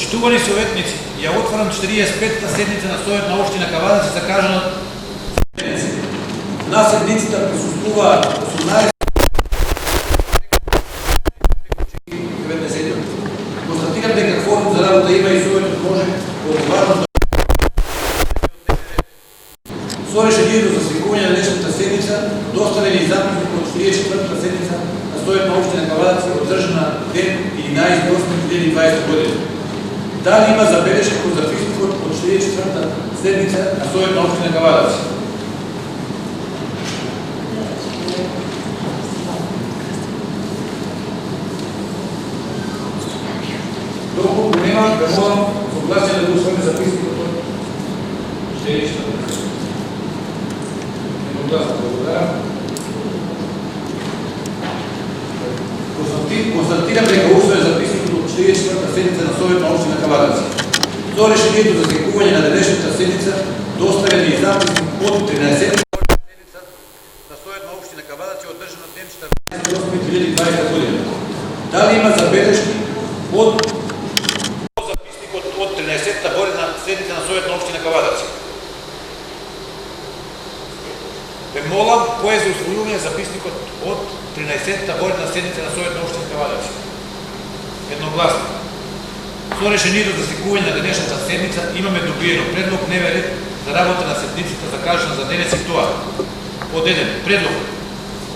Почитувани советници, ја отварам 45-та седница на Советна општина Кавадац и закажана на седницата присуствува 18 Констатирам дека кворум за работа има и Советот може одговарно со решението за свикување на днешната седница доставени записник од 44-та седница на Советна општина Кавадац одржана ден 11.8.2020 година. Дали има забелешки кон записникот од 44-та седница на Советна општина Кавадац? Доколку нема, премолам согласие да го усвоиме записникот од 44-та. Едногласно, благодарам. Констатирам дека усвоен записникот од 44-та седница на Советна општина Кавадац. Со решението за свикување на денешната седница доставен и записник од 13-та седница на Советна општина Кавадац одржана ден 14.8.2020 година. Дали има забелешки од записникот од 13-та борена седница на Советна општина Кавадац? Ве молам, кој е за усвојување записникот од 13-та борена седница на Советна општина Кавадац? Едногласно. Со решението за свикување на денешната седница имаме добиено предлог дневен ред за работа на седницата закажана за денес и тоа. Од 1. Предлог.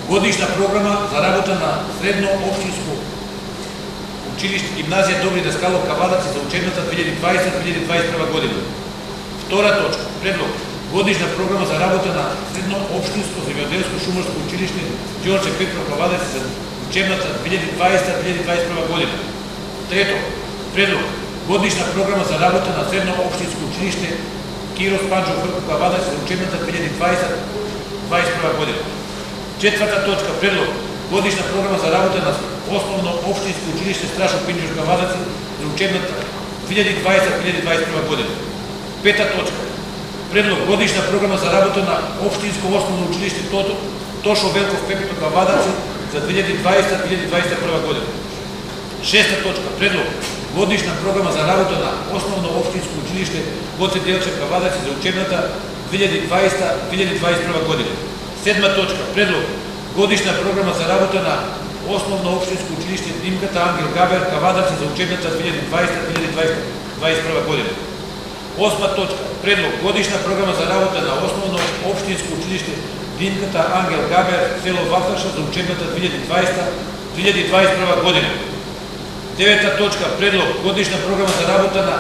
Годишна програма за работа на средно општинско училиште гимназија Добри Даскалов Кавадац за учебната 2020-2021 година. Втора точка. Предлог. Годишна програма за работа на средно општинско земјоделско шумарско училиште Ѓорче Петров Кавадац за учебната 2020-2021 година. Трето. Предлог. Годишна програма за работа на средно општинско училиште Киро Спанчов Брко Кавадац за учебната 2020-2021 година. Четврта точка. Предлог. Годишна програма за работа на основно општинско училиште Страшо Пинџуш Кавадац за учебната 2020-2021 година. Пета точка. Предлог. Годишна програма за работа на општинско основно училиште Тошо Велков Пепито Кавадац за 2020-2021 година. Шеста точка. Предлог. Годишна програма за работа на основно општинско училиште Гоце Делчев Кавадац за учебната 2020-2021 година. Седма точка. Предлог. Годишна програма за работа на основно општинско училиште Димката Ангел Габер Кавадац за учебната 2020-2021 година. Осма точка. Предлог. Годишна програма за работа на основно општинско училиште Димката Ангел Габер село Вафлаша за учебната 2020-2021 година. Девета точка. Предлог. Годишна програма за работа на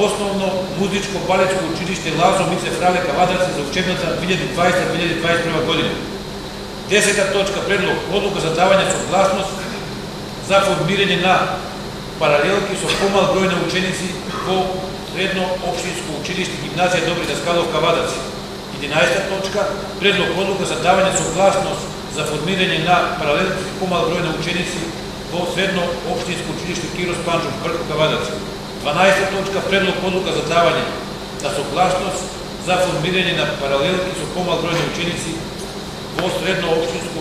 основно музичко балетско училиште Лазо Мице Фрале Кавадац за учебната 2020-2021 година. Десета точка. Предлог. Одлука за давање согласност за формирање на паралелки со помал број на ученици во средно општинско училиште гимназија Добри Даскалов Кавадац. 11 точка. Предлог. Одлука за давање согласност за формирање на паралелки со помал број на ученици во средно општинско училиште Киро Спанчов Брко Кавадац. 12 точка. Предлог. Одлука за давање на согласност за формирање на паралелки со помал број на ученици во средно општинско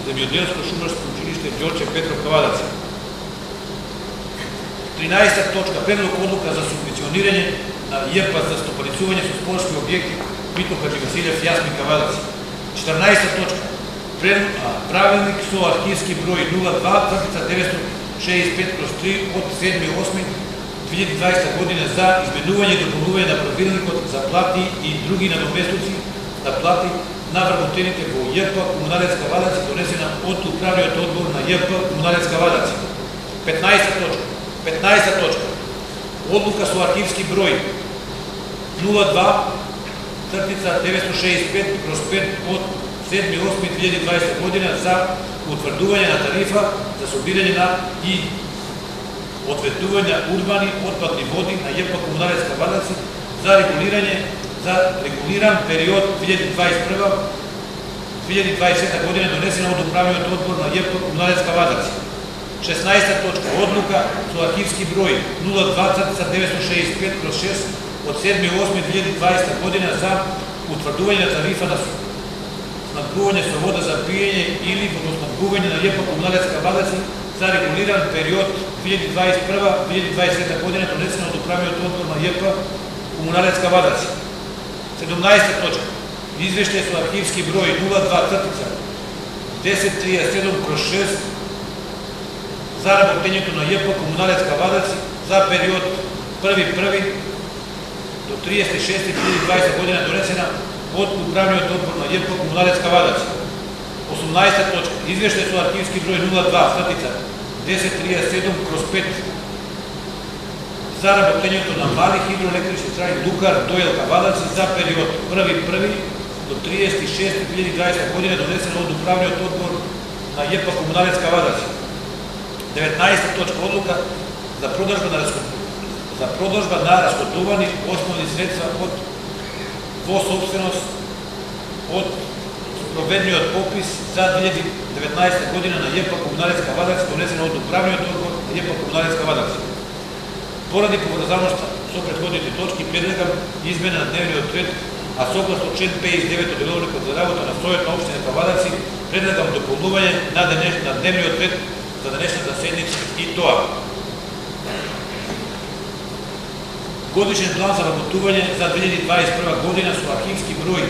земјоделско шумарско училиште Ѓорче Петров Кавадац. 13 точка. Предлог. Одлука за субвенционирање на ЈП за стопанисување со спортски објекти Мито Хаджи Василев Јасмин Кавадац. 14 точка. Правилник со архивски број 02-965/3 од 7.8.2020 година за изменување и дополнување на правилникот за плати и други надоместоци на плати на вработените во ЈП Комуналец Кавадац донесена од управниот одбор на ЈП Комуналец Кавадац. 15 точка. Одлука со архивски број 02-965/5 од 7.8.2020 година за утврдување на тарифа за собирање на и одведување урбани отпадни води на ЈП Комуналец Кавадац за регулиран период 2021-2020 година донесена од управниот одбор на ЈП Комуналец Кавадац. 16 точка. Одлука со архивски број 02-965/6 од 7.8.2020 година за утврдување на тарифа на снабдување со вода за пиење или водоснабдување на ЈП Комуналец Кавадац за регулиран период 2021-2023 година, донесена од управниот одбор на ЈП Комуналецка Вадарци. 17 точка. Извештај со архивски број 02-1037/6 за работењето на ЈП Комуналецка Вадарци за период 1.1. до 30.6.2020 година, донесена од управниот одбор на ЈП Комуналецка Вадарци. 18 точка. Извештај со архивски број 02-1037/5 за работењето на мали хидроелектрични централи Лукар Дојелка Вадарци за период 1.1. до 30.6.2020 година, донесена од управниот одбор на ЈП Комуналецка Вадарци. 19 точка. Одлука за продажба на расходувани основни средства во собственост од проведениот попис за 2019 година на ЈП Комуналецка Вадарци, донесена од управниот одбор на ЈП Комуналецка Вадарци. Поради поврзаноста со претходните точки предлагам измена на дневниот ред, а согласно член 59 од Деловникот за работа на Совет на општина Вадарци предлагам дополнување на дневниот ред за денешната седница и тоа: Годишен план за работување за 2021 година со архивски број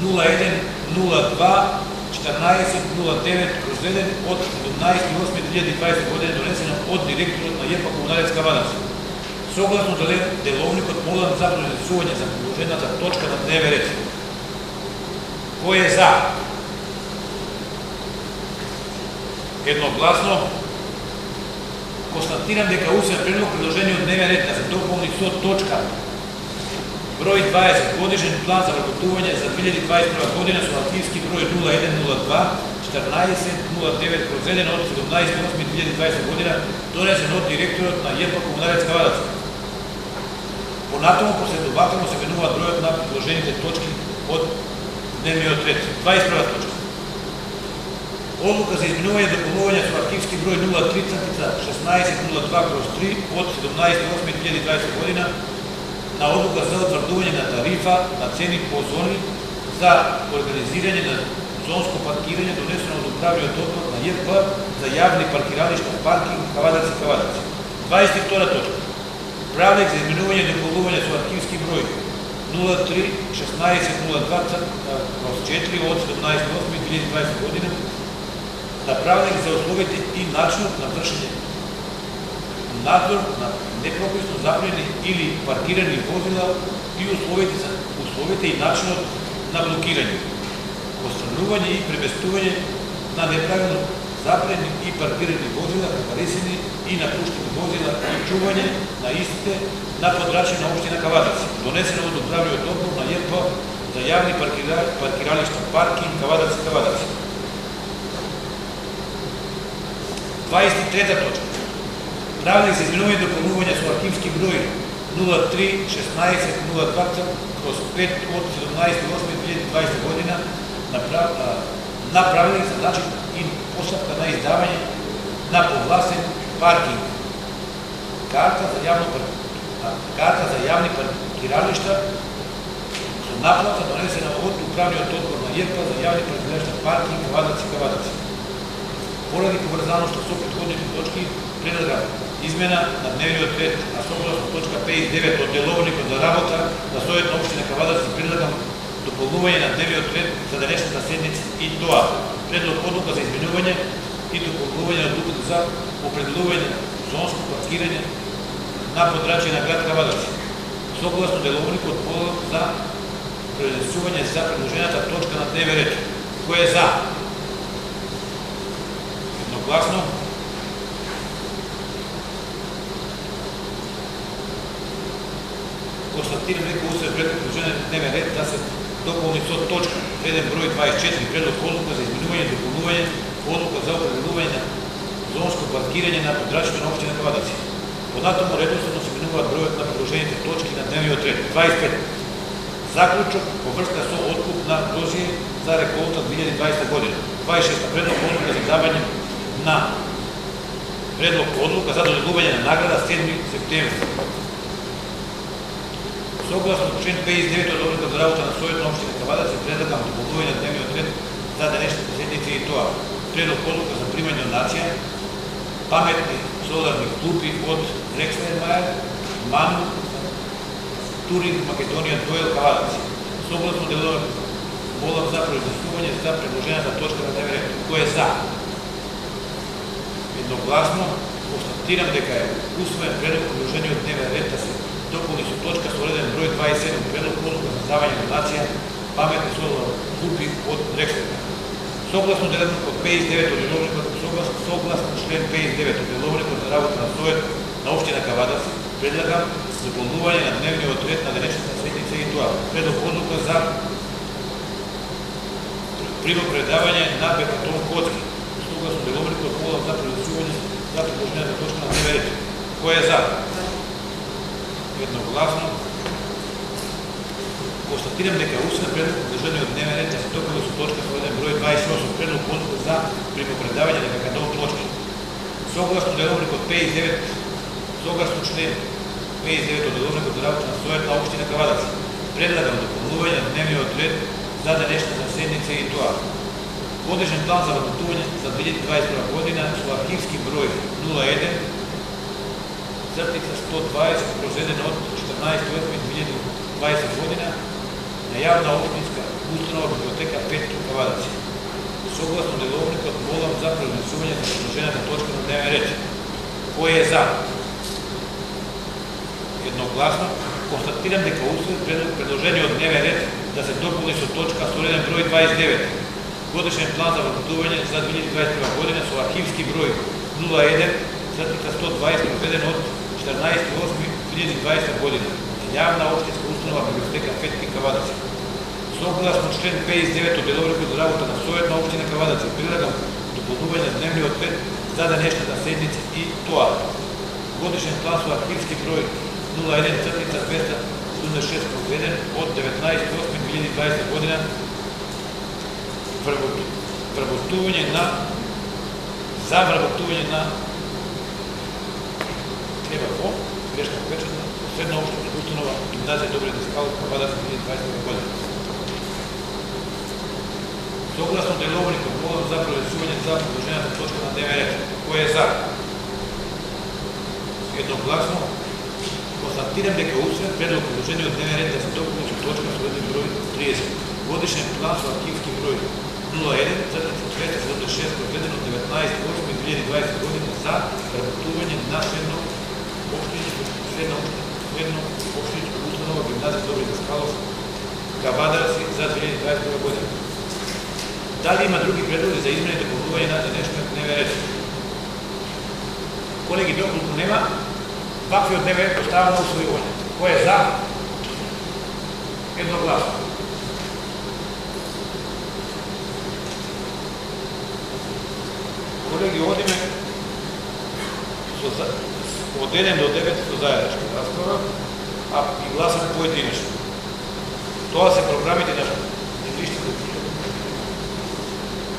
01-02-14-09/1 од 17.8.2020 година, донесена од директорот на ЈП Комуналецка Вадарци. Согласно Деловникот молам за произнесување за предложената точка на дневен ред. Кој е за? Едногласно. Констатирам дека усвоен предлог предложениот дневен ред да се дополни со точка број 20 годишен план за работување за 2021 година со архивски број 01-02-14-09/1 од 17.8.2020 година, донесен од директорот на ЈП Комуналецка Вадарци. Понатаму последователно се менуваат бројот на предложените точки од дневниот ред. 21 точка. Одлука за изменување и дополнување со архивски број 03-1602/3 од 17.8.2020 година на одлука за утврдување на тарифа на цени по зони за организирање на зонско паркирање, донесено од управниот одбор на ЈП за јавни паркиралишта, паркинг Вадарци. 22 точка. Правилник за изменување и дополнување со архивски број 03-1602/4 од 17.8.2020 година на правилник за условите и начинот на вршење надзор на непрописно забранени или паркирани возила и условите и начинот на блокирање, отстранување и преместување на неправилно забранени и паркирани возила, парисени и напуштени возила и чување на истите на подрачје на општина Вадарци, донесено од управниот одбор на ЈП за јавни паркиралишта, паркинг Вадарци. 23 точка. Правилник за изменување и дополнување со архивски број 03-1602/5 од 17.8.2020 година на правилник за начин и постапка на издавање на повластен паркинг, карта за јавни паркиралишта со наплата, донесена од управниот одбор на ЈП за јавни паркиралишта, паркинг Вадарци. Поради поврзаноста со претходните точки предлагам измена на дневниот ред, а согласно точка 59 од Деловникот за работа на Совет на општина Вадарци предлагам дополнување на дневниот ред за денешната седница и тоа: предлог одлука за изменување и дополнување на одлуката за определување зонско паркирање на подрачје на град Вадарци. Согласно Деловникот молам за произнесување за предложената точка на дневен ред. Кој е за? Едногласно. Констатирам дека усвоен предложениот дневен ред да се дополни со точка реден број 24 предлог одлука за изменување и дополнување одлука за определување на зонско паркирање на подрачјето на општина Вадарци. Понатаму редоследно се менуваат бројот на предложените точки на дневниот ред. 25. Заклучок во врска со откуп на дозија за реколта 2020 година. 26. Предлог одлука за давање на предлог одлука за доделување на награда 7 септември. Согласно член 59 од Деловникот за работа на Совет на општина Вадарци предлагам дополнување на дневниот ред за денешната седница и тоа: предлог одлука за примање донација паметни соларни клупи од Рекслермајер, Ману, Туринг, Македонија, Дојел, Кавадаци. Согласно деловен молам за произнесување за предложената точка на дневен ред. Кој е за? Едногласно констатирам дека е усвоен предлог предложение од дневен ред да се дополни со точка со реден број 27 предлог одлука за создавање на нација паметни соларни клупи од Рекслермајер. Согласно деловникот од 59 од деловникот, согласно член 59 од деловникот за работа на Сојот на општина Кавадаци, предлагам дополнување на дневниот ред на денешната седница и тоа. Предлог одлука за примопредавање на бекатон коцки. Согласно деловникот молам за произнесување за предложената точка на дневен ред. Кој е за? Едногласно констатирам дека е усвоен предлог предложение од дневен ред да се дополни со точка со реден број 28 предлог одлука за примопредавање на бекатон точки. Согласно деловникот 59, согласно член 59 од деловникот за работа на Сојот на општина Кавадаци, предлагам дополнување на дневниот ред за денешната седница и тоа. Годишен план за работување за 2021 година со архивски број 01/120/1 од 14.8.2020 година на јавна општинска установа библиотека Петко Кавадаци. Согласно деловникот молам за произнесување на предложената точка на дневен ред. Кој е за? Едногласно констатирам дека усвоен предложение од дневен ред да се дополни со точка со реден број 29 годишен план за работување за 2021 година со архивски број 01/120/1 од 14.8.2020 година на јавна општинска установа библиотека Петки Кавадаци. Согласно член 59 од деловникот за работа на Сојот на општина Кавадаци, предлагам дополнување на дневниот ред за денешната седница и тоа. Годишен план со архивски број 01/276/1 од 19.8.2020 година вработување на треба во грешка печатна средна општинска установа гимназија Добри Даскалов Кавадац 2020 година. Согласно деловникот молам за произнесување за предложената точка на дневен ред. Кој е за? Едногласно констатирам дека е усвоен предлог предложение од дневен ред да се дополни со точка со реден број 30. Годишен план со архивски број 01/276/1 од 19.8.2020 година за вработување на средно општинска установа гимназија Добри Даскалов Кавадаци за 2021 година. Дали има други предлози за измени и дополнување на денешниот дневен ред? Колеги, доколку нема, ваквиот дневен ред поставам на усвојување. Кој е за? Едногласно. Колеги, одиме од 1 до 9 со заедничка расправа, а и гласаме поединечно. Тоа се програмите на училиштата.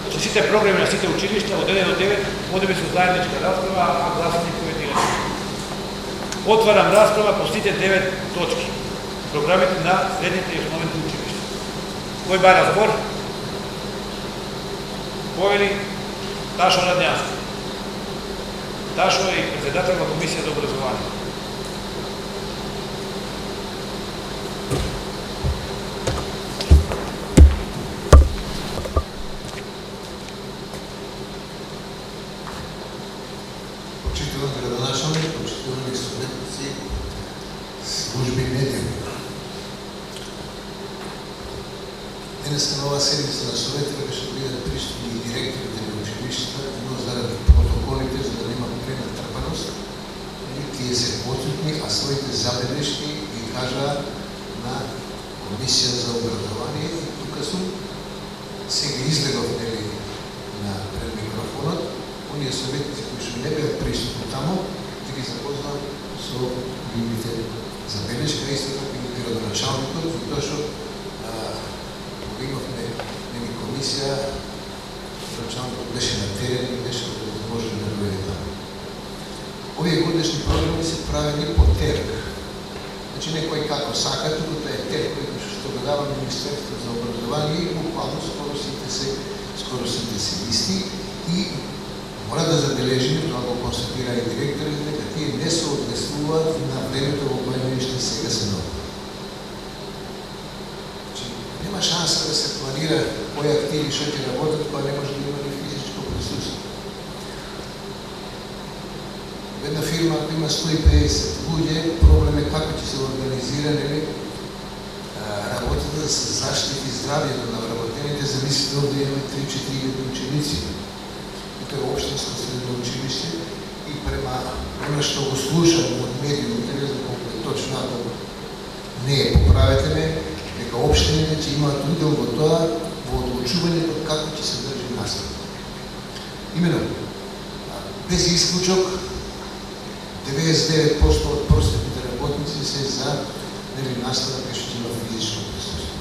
Значи, сите програми на сите училишта од 1 до 9 одиме со заедничка расправа, а гласаме поединечно. Отварам расправа по сите 9 точки. Програмите на средните и основните училишта. Кој бара збор? Повели Ташо Радњански. Ташо е и председател на Комисија за образование. Почитуван градоначалник, почитувани студенти, служби медиуми. Денеска на оваа седница на Советот беше бидат присутни и директорите на училиштата, но заради протоколите, за да нема пренатрпаност, тие се отсутни, а своите забелешки ги кажаа на Комисија за образование и тука сум. Сега излегов на пред микрофонот, оние советници кои што не беа присутни таму, да ги запознам со нивните забелешки, исто така и градоначалникот, затоа што имавме комисија, градоначалникот беше на терен и беше возможен да дојде таму. Овие годишни програми се правени по терк. Значи некој како сака, туку е терк кој што го дава Министерството за образование и буквално скоро сите се исти и Мора да забележиме, тоа го констатира и директорите, дека тие не соодветствуваат на времето во кое нешто сега се наоѓа. Нема шанса да се планира кои активи што ќе работат, кога не може да има ни физичко присуство. Една фирма, ако има 150 луѓе, проблем е како ќе се организира, нели, работата да се заштити здравјето на вработените, замислите овде имаме 3-4 ученици. И тоа е општинско средно училиште и према оно што го слушам од медиумите, не знам колку е точно, ако не е, поправете ме, дека општините ќе имаат удел во тоа, во одлучувањето како ќе се држи настава. Имено, без исклучок, 99% од просветните работници се за настава кај што има физичко присуство.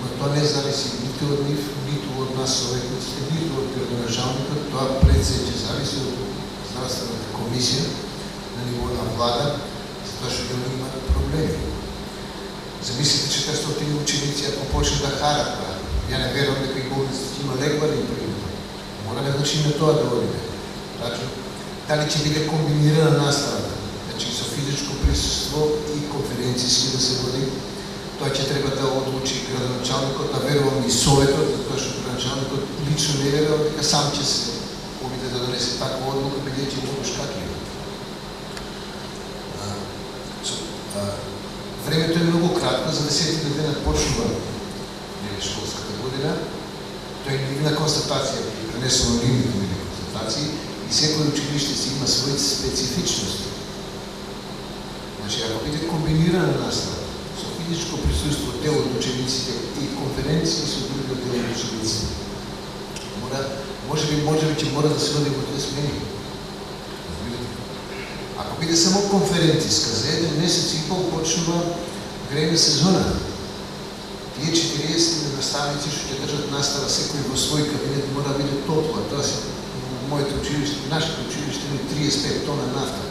Но тоа не зависи ниту од нив, ниту од нас советниците, ниту од градоначалникот, тоа пред се ќе зависи од здравствената комисија на ниво на влада, затоа што ќе има проблеми. Замислите 400 ученици ако почне да харат, ја не верувам дека и болниците има лекари и пример. Мораме да чине тоа да одиме. Дали ќе биде комбинирана наставата, значи со физичко присуство и конференцијски да се води, тоа ќе треба да одлучи градоначалникот, да верувам и советот, затоа што градоначалникот лично не верува дека сам ќе се обиде да донесе таква одлука, бидејќи многу шкатлива. Времето е многу кратко, за 10 дена почнува школската година. Тоа е нивна констатација, пренесува нивните констатации и секој училиште си има своите специфичности. Значи, ако биде комбинирана настава со физичко присуство дел од учениците и конференции со други дел од учениците, може би ќе мора да се води во 2 смени. Ако биде само конференцијска, за 1 месец и пол почнува грејна сезона. Тие 40 наставници што ќе држат настава секој во свој кабинет мора да биде топло. Тоа се моето училиште, нашето училиште има 35 тона нафта.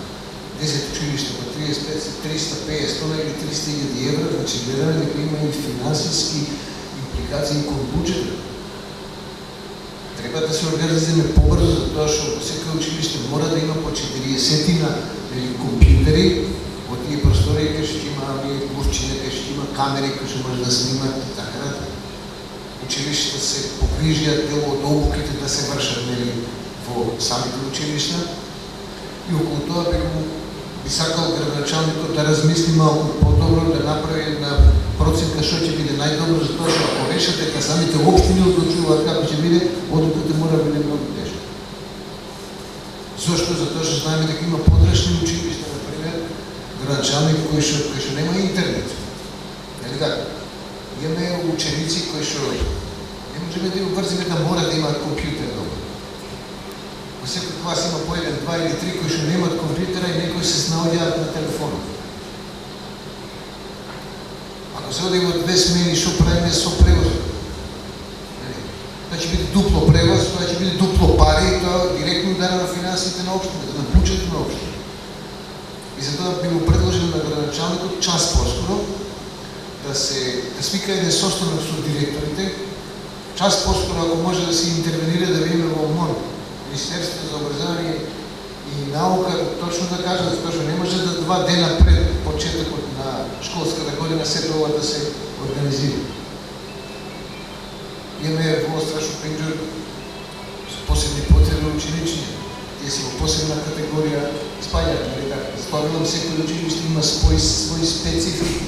10 училишта по 35 се 350 тона или 300.000 евра, значи гледаме дека има и финансиски импликации кон буџетот. Треба да се организираме побрзо, затоа што секој училиште мора да има по 40 компјутери во тие простори, кај што има лувчине, кај што има камери, кај што може да снимат и така натаму. Училиштата се погрижија дел од обуките да се вршат во самите училишта и околу тоа би сакал градоначалникот да размисли малку по-добро, да направи една проценка што ќе биде најдобро, затоа што ако решат дека самите општини одлучуваат како ќе биде, одлуката мора да биде многу тежка. Зошто? Затоа што знаеме дека има подрачни училишта, например, градоначалник кој што нема интернет. Нели така? Имаме ученици кои што не можеме да врзиме да мора да имаат компјутер дома. Во секој клас има по 1, 2 или 3 кои што немаат компјутера и некои се снаоѓаат на телефонот. Ако се оди во 2 смени, што правиме со превозот? Тоа ќе биде дупло превоз, тоа ќе биде дупло пари и тоа директно удара на финансите на општината, на буџетот на општината. И затоа би му предложил на градоначалникот час поскоро да свика еден состанок со директорите, час поскоро ако може да се интервенира да видиме во МОН, Министерството за образование и наука, точно да кажат, затоа што не може да 2 дена пред почетокот на школската година сето ова да се организира. Имаме во страшно пенџур со посебни потреби ученични. Тие се во посебна категорија спаѓаат, нели така? Спомнувам секој училиште има свој специфики.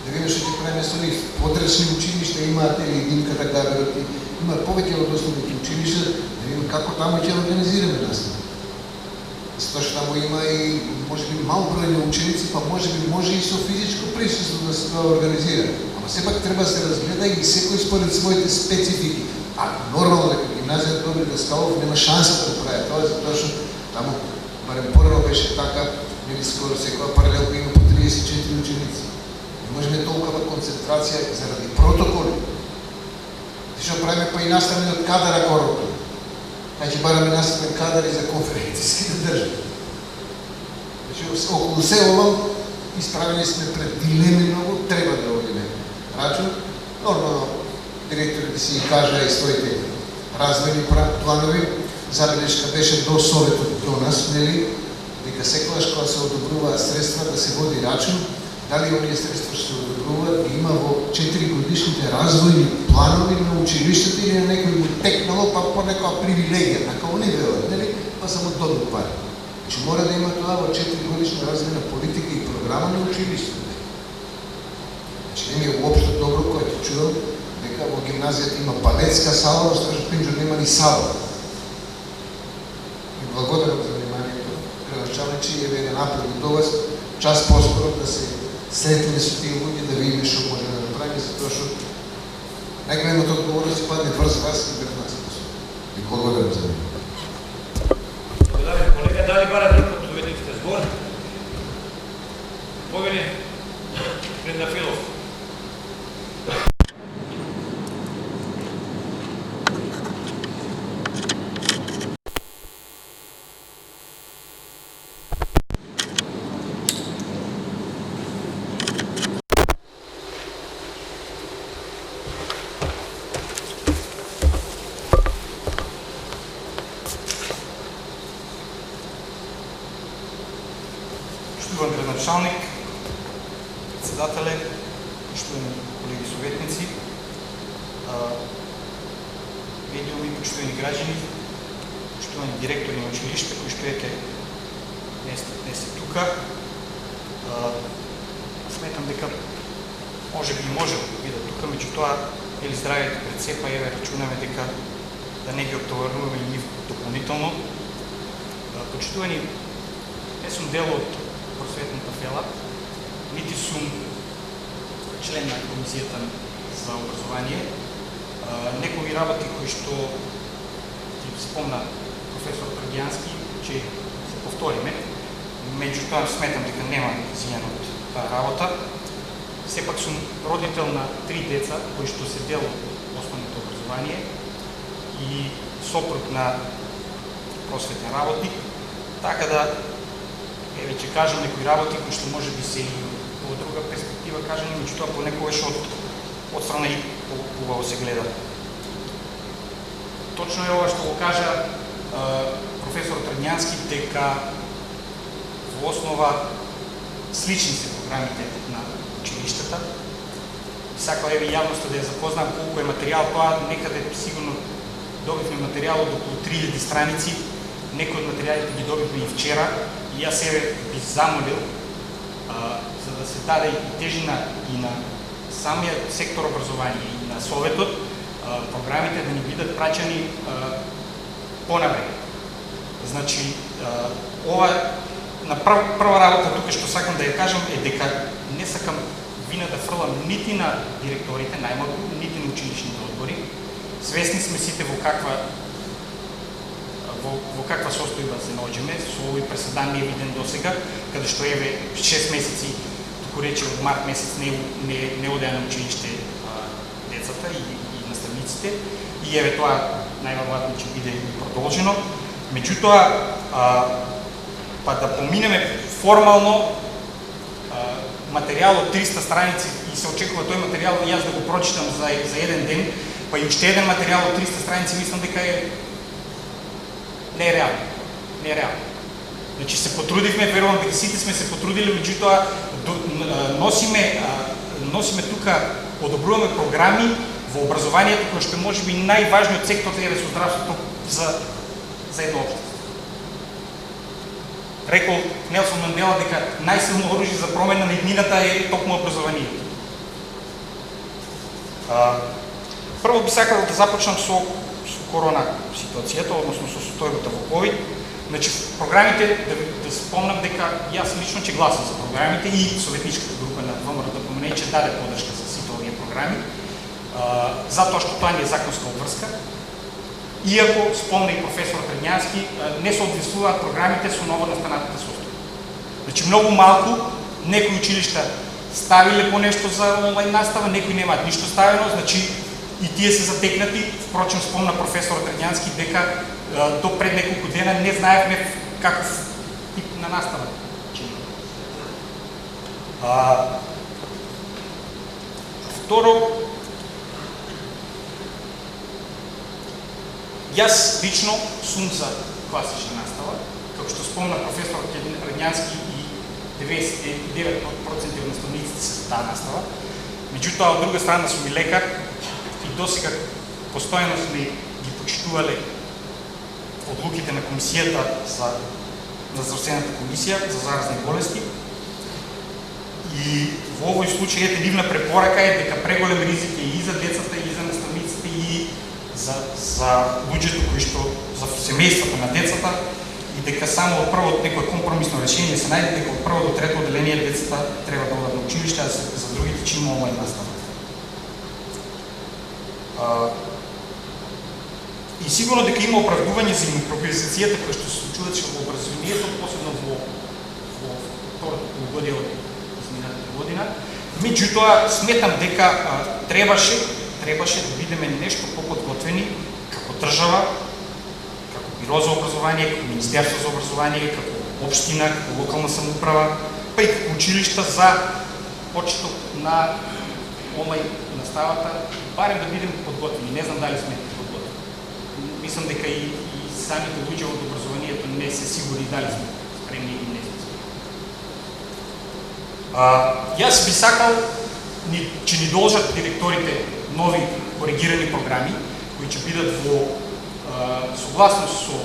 Да видиме што ќе правиме со нив. Подрачни училишта имаат или единка да габерот, има повеќе од основните училишта, да видиме како таму ќе организираме настава. Затоа што таму има и можеби мал број на ученици, па може и со физичко присуство да се тоа организира. Ама сепак треба да се разгледа и секој според своите специфики. А нормално дека гимназијата добри Даскалов нема шанса да прави тоа, затоа што таму барем порано беше така, нели скоро секоја паралелка има по 34 ученици. Не можеме толкова концентрација заради протоколи. Што правиме па и наставниот кадар ако рока. Значи бараме наставен кадар и за конференцијски да држат. Значи околу се ова исправени сме пред дилеми многу, треба да одиме рачун. Нормално директорите си кажа и своите развојни планови, забелешка беше до Советот до нас, нели, дека секогаш кога се одобруваат средства да се води рачун, дали оние средства што се одобруваат ги има во 4-годишните развојни планови на училиштата или на некој му текнало, па по некоја привилегија, така они велат, нели, па само добро пари. Значи мора да има тоа во 4-годишна развојна политика и програма на училиштата. Значи не ми е уопшто добро кога ќе чудам дека во гимназијата има балетска сала, во Стражот Пинџор нема ни сала. И благодарам за вниманието. Преврачавачи, еве еден апел до вас, час поскоро да се сретне со тие луѓе, да видиме што може да направиме, затоа што најголемата одговорност падне врз вас и пред нас. И благодарам за вниманието. Благодарам, колега. Дали бара друг од доведниците збор? Повели Трендафилов. Поштуван градоначалник, председателе, поштувани колеги советници, медиуми, поштувани граѓани, поштувани директори на училиште кои што ете не се тука. Сметам дека може би може да бидат тука, меѓутоа или здравјето пред се, па еве рачунаме дека да не ги оптоваруваме и нив дополнително. Почитувани, не сум дел од просветната фела, нити сум член на комисијата за образование. Некои работи кои што ти спомна професор Трагијански, че се повториме, меѓутоа сметам дека нема зијан од таа работа. Сепак сум родител на 3 деца кои што се дел од основното образование и сопруг на просветен работник, така да еве ќе кажам некои работи кои што може би се и во друга перспектива кажани, меѓутоа понекогаш од страна и убаво се гледа. Точно е ова што го кажа професор Трагијански, дека во основа слични се програмите на училиштата. Сакам еве јавноста да ја запознам колку е материјал тоа, некаде сигурно добивме материјал од околу 3000 страници, некои од материјалите ги добивме и вчера, и јас еве би замолил за да се даде и тежина и на самиот сектор образование и на Советот, програмите да ни бидат праќани понапред. Значи, ова на прва работа тука што сакам да ја кажам е дека не сакам вина да фрлам нити на директорите, најмалку, нити на училишните одбори. Свесни сме сите во каква состојба се наоѓаме, со овој преседан невиден досега, каде што еве 6 месеци, туку рече од март месец не одеа на училиште децата и наставниците, и еве тоа најверојатно ќе биде продолжено. Меѓутоа, па да поминеме формално материјал од 300 страници и се очекува тој материјал и јас да го прочитам за еден ден, па и уште еден материјал од 300 страници, мислам дека е не е реално. Не е реално. Значи се потрудивме, верувам дека сите сме се потрудили, меѓутоа носиме тука, одобруваме програми во образованието кој што може би најважниот сектор е со здравството за едно општество. Рекол Нелсон Мандела дека најсилно оружје за промена на иднината е токму образованието. Прво би сакал да започнам со корона ситуацијата, односно со состојбата во ковид. Значи, програмите, да спомнам дека јас лично ќе гласам за програмите и советничката група на ВМРО да помене, че даде подршка за сите овие програми, затоа што тоа не е законска обврска. Иако, спомна и професор Трагијански, не соодветствуваат програмите со ново настанатата состојба. Значи, многу малку, некои училишта ставиле по нешто за онлайн настава, некои немаат ништо ставено, значи и тие се затекнати. Впрочем, спомна професор Трагијански дека до пред неколку дена не знаевме каков тип на настава ќе има. Второ, Јас лично сум за класична настава, како што спомна професор Радњански и 99% од наставниците се за таа настава. Меѓутоа, од друга страна сум и лекар и досега постојано сме ги почитувале одлуките на комисијата на здравствената комисија за заразни болести. И во овој случај нивна препорака е дека преголем ризик е и за децата, и за наставниците, и за луѓето кои што за семејството на децата, и дека само од прво некој компромисно решение се најде дека од прво до трето одделение децата треба да одат на училиште, а за другите че има онлайн настава. И сигурно дека има оправдување за импровизацијата која што се случуваше во образованието, посебно во второто полугодие од изминатата година. Меѓутоа, сметам дека требаше да бидеме нешто поподготвени како држава, како Биро за образование, како Министерство за образование, како општина, како локална самоуправа, па и како училишта за почеток на онлайн наставата, барем да бидеме подготвени. Не знам дали сме подготвени. Мислам дека и самите луѓе од образованието не се сигурни дали сме спремни или не сме спремни. Јас би сакал че ни должат директорите нови коригирани програми, кои ќе бидат во согласност со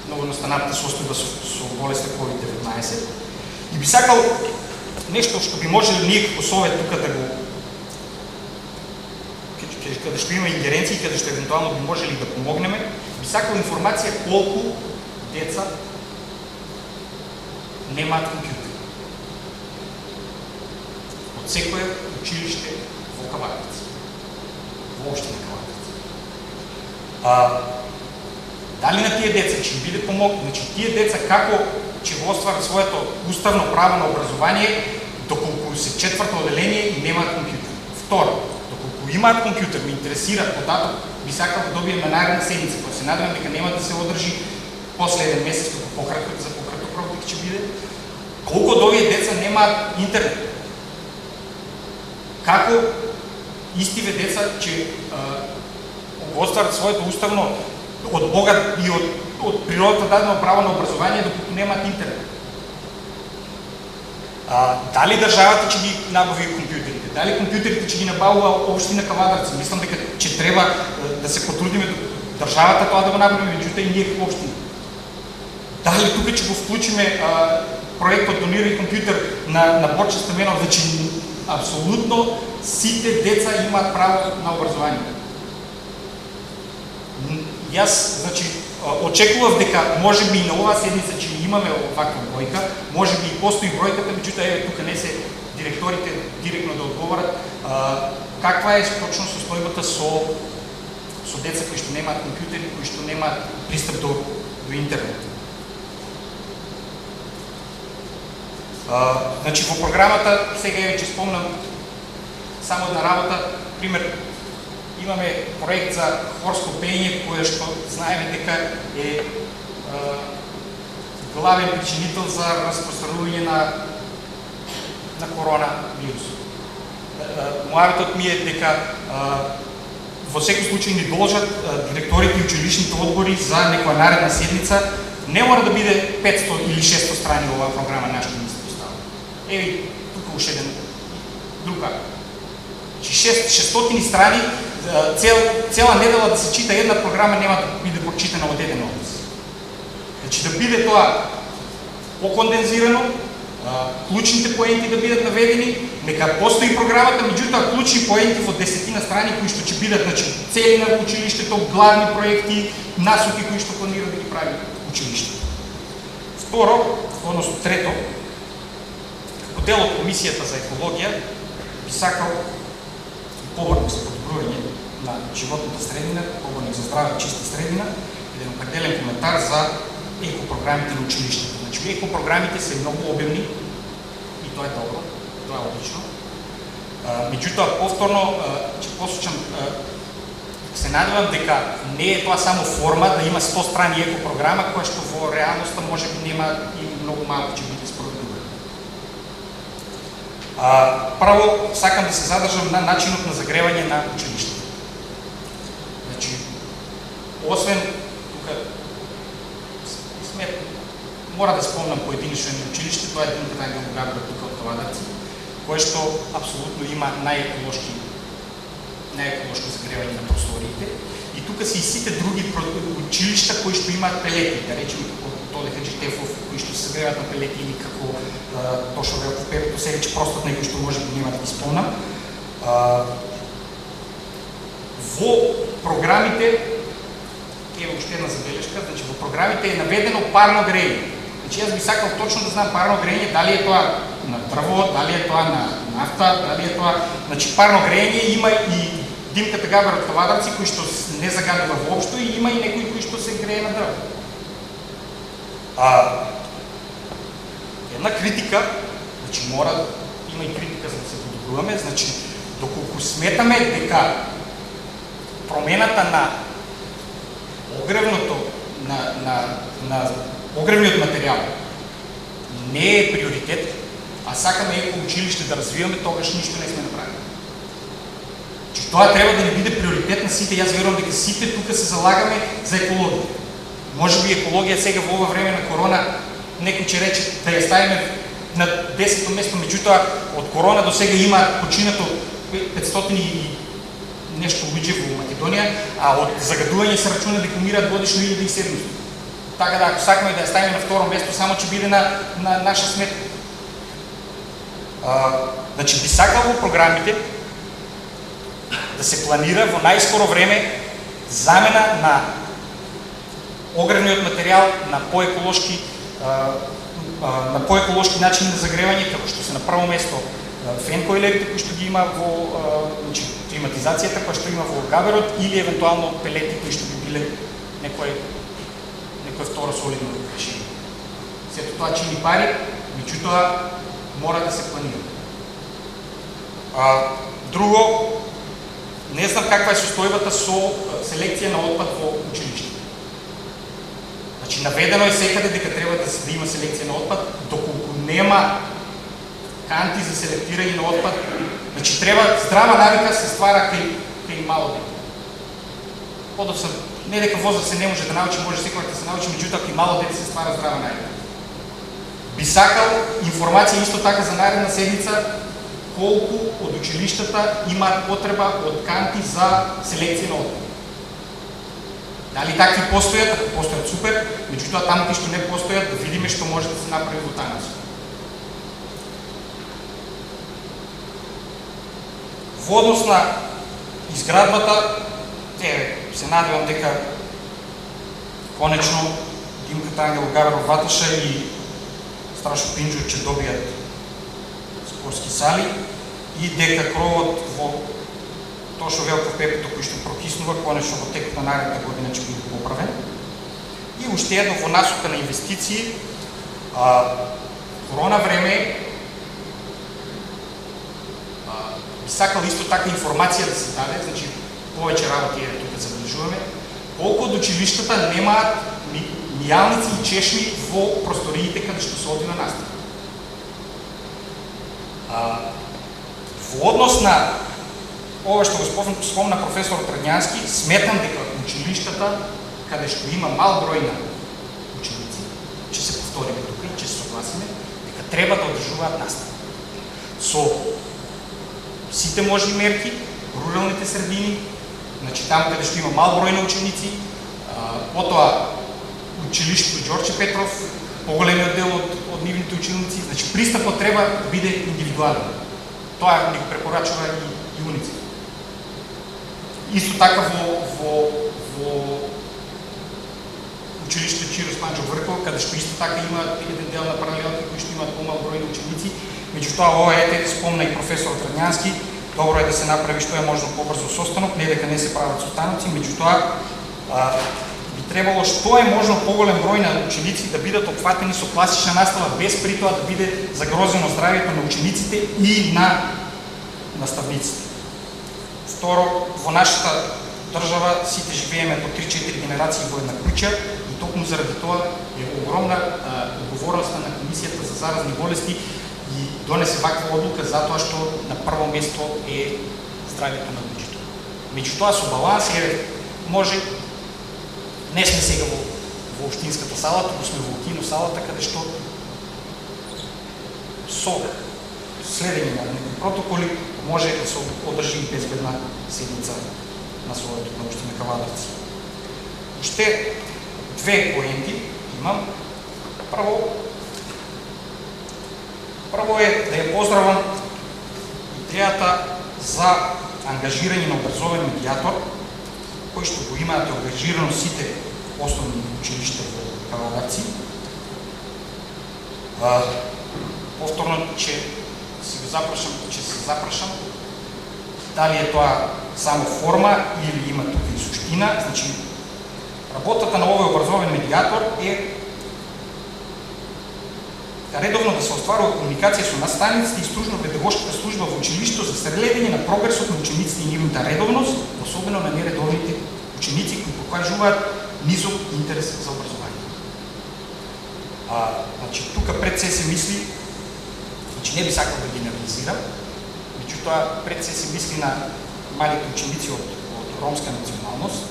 новонастанатата состојба со болеста COVID-19. И би сакал нешто што би можеле ние како совет тука да го каде што има ингеренции, каде што евентуално би можели да помогнеме, би сакал информација колку деца немаат компјутери. Од секое училиште во Каварница, во општина Каварница. Дали на тие деца ќе биде помогнато? Значи, тие деца како ќе го остварат своето уставно право на образование доколку се четврто одделение и немаат компјутер? Второ, доколку имаат компјутер, ме интересира податок, би сакал да добием на наредна седница, која се надевам дека нема да се одржи после еден месец, како пократко за пократок рок дека ќе биде. Колку од овие деца немаат интернет? Како истиве деца ќе го остварат своето уставно од Бога и од природата дадено право на образование докато немаат интернет? Дали државата ќе ги набави компјутерите? Дали компјутерите ќе ги набавува општина Кавадарци? Мислам дека ќе треба да се потрудиме државата тоа да го направиме, меѓутоа и ние како општина. Дали тука ќе го вклучиме проектот Донирај компјутер на Борче Стаменов, значи апсолутно сите деца имаат право на образование. Јас, значи, очекував дека можеби и на оваа седница ќе имаме ваква бројка, можеби и постои бројката, меѓутоа еве тука не се директорите директно да одговорат каква е точно состојбата со деца кои што немаат компјутери, кои што немаат пристап до интернет. Значи во програмата сега еве ќе спомнам само една работа, пример имаме проект за хорско пеење, кое што знаеме дека е главен причинител за распространување на коронавирус. Мојавитот ми е дека во секој случај ни должат директорите и училишните одбори за некоја наредна седница. Не мора да биде 500 или 600 страни оваа програма нашто ни се поставува. Еви, тука уште еден друг факт. 600 страни, цела недела да се чита една програма нема да биде прочитана од еден одбор. Значи да биде тоа покондензирано, клучните поенти да бидат наведени, нека постои програмата, меѓутоа клучни поенти во 10 страни кои што ќе бидат, значи цели на училиштето, главни проекти, насоки кои што планира да ги прави училиштето. Второ, односно трето, како дел од комисијата за екологија би сакал поборник за подобрување на животната средина, поборник за здрава и чиста средина, еден определен коментар за екопрограмите на училиштето. Значи, екопрограмите се многу обемни и тоа е добро, тоа е одлично. Меѓутоа, повторно, ќе посочам, се надевам дека не е тоа само форма да има 100 страни екопрограма, која што во реалноста може би нема и многу малку ќе биде спроведува. Прво, сакам да се задржам на начинот на загревање на училиштето. Значи, освен мора да спомнам поединично училище, тоа е Димката Ангел Габро тука од Кавадарци, кое што апсолутно има најеколошко загревање на просториите. И тука се и сите други училишта кои што имаат пелети, да речеме како Толе Хаджитефов, кои што се загреваат на пелети, или како Тошо Велков Пепето Севич, простот некој што може би нема да ги спомнам. Во програмите, ево уште една забелешка, значи во програмите е наведено парно грејење. Значи јас би сакал точно да знам парно грејење, дали е тоа на дрво, дали е тоа на нафта, дали е тоа, значи парно грејење има и Димката Габер од Кавадарци, кој што не загадува воопшто, и има и некои кои што се грее на дрво. Една критика, значи има и критика за да се подобруваме, значи доколку сметаме дека промената на огревниот материјал не е приоритет, а сакаме еко училиште да развиваме, тогаш ништо не сме направили. Че тоа треба да не биде приоритет на сите. Јас верувам дека сите тука се залагаме за екологија. Може би екологија сега во ова време на корона некој ќе рече да ја ставиме на 10-то место, меѓутоа од корона до сега има починато 500 и нешто луѓе во Македонија, а од загадување се рачуна дека умираат годишно 1700. Така да, ако сакаме да ја ставиме на второ место, само ќе биде на наша сметка. Значи, би сакал во програмите да се планира во најскоро време замена на огревниот материјал на поеколошки начини на загревање, како што се на прво место фенкоилерите кои што ги има во климатизацијата, која што има во Габерот, или евентуално пелети кои што би биле некое второ солидно решение. Сето тоа чини пари, меѓутоа мора да се планира. Друго, не знам каква е состојбата со селекција на отпад во училиште. Значи, наведено е секаде дека треба да има селекција на отпад, доколку нема канти за селектирање на отпад, значи треба здрава навика се ствара кај мало дете. Подоцна, не дека возраст се не може да научи, може секој да се научи, меѓутоа кај мало дете се ствара здрава навика. Би сакал информација исто така за наредна седмица, колку од училиштата имаат потреба од канти за селекција на отпад. Дали такви постојат? Ако постојат, супер, меѓутоа таму кои што не постојат, да видиме што може да се направи во таа насока. Во однос на изградбата, се надевам дека конечно Димката Ангел Габеров Ваташа и Страшо Пинџо ќе добијат спортски сали и дека кровот во Тошо Велков Пепето кој што прокиснува, конечно во текот на наредната година ќе биде поправен. И уште едно во насока на инвестиции, корона време, би сакал исто така информација да се даде, значи повеќе работи тука забележуваме, колку од училиштата немаат мијалници и чешми во просториите каде што се оди на настава. Во однос на ова што го спомна професор Траѓански, сметам дека училиштата каде што има мал број на ученици, ќе се повториме тука и ќе се согласиме дека треба да одржуваат настава. Со сите можни мерки, руралните средини, значи таму каде што има мал број на ученици, потоа училиштето Ѓорче Петров, поголемиот дел од нивните ученици, значи пристапот треба да биде индивидуален. Тоа ни го препорачува и УНИЦЕФ. Исто така во училиште Чирос Манџо Врков, каде што исто така има еден дел на паралелки кои што имаат помал број на ученици, меѓутоа ова спомна и професор Траѓански, добро е да се направи што е можно побрзо состанок, не дека не се прават состаноци, меѓутоа би требало што е можно поголем број на ученици да бидат опфатени со класична настава, без при тоа да биде загрозено здравјето на учениците и на наставниците. Второ, во нашата држава сите живееме по 3-4 генерации во една куќа и токму заради тоа е огромна одговорноста на Комисијата за заразни болести и донесе ваква одлука затоа што на прво место е здравјето на луѓето. Меѓутоа со баланс може, не сме сега во во општинската сала, туку сме во кино салата, каде што со следење на некои протоколи може да се одржи безбедна седница на Советот на општина Кавадарци. Уште две поенти имам. Прво е да ја поздравам идејата за ангажирање на образовен медијатор, кој што го имаат ангажирано сите основни училишта во Кавадарци. Повторно, че се запрашам дали е тоа само форма или има тука и суштина. Значи, работата на овој образовен медијатор е редовно да се остварува комуникација со наставниците и стружно-педагошката служба во училиштето за следење на прогресот на учениците и нивната редовност, особено на нередовните ученици кои покажуваат низок интерес за образование. Значи, тука пред се мисли, значи не би сакал да генерализирам, меѓутоа пред се мисли на малите ученици од ромска националност.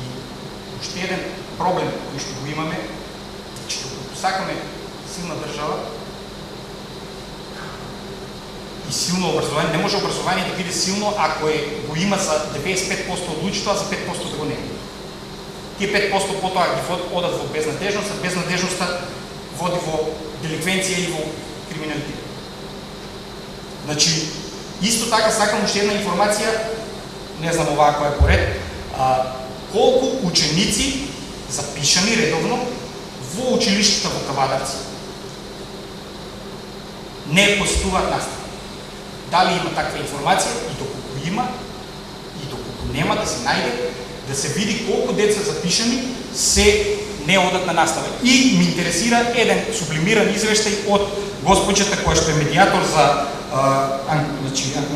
И уште еден проблем кој што го имаме, че докато сакаме силна држава и силно образование, не може образование да биде силно ако го има за 95% од луѓето, а за 5% да го нема. Тие 5% потоа ги одат во безнадежност, а безнадежноста води во деликвенција и во криминалитет. Значи, исто така сакам уште една информација, не знам оваа која е поред, колку ученици запишани редовно во училиштата во Кавадарци не посетуваат настава. Дали има таква информација и доколку има и доколку нема, да се најде, да се види колку деца запишани се не одат на настава. И ми интересира еден сублимиран извештај од госпоđата која што е медијатор за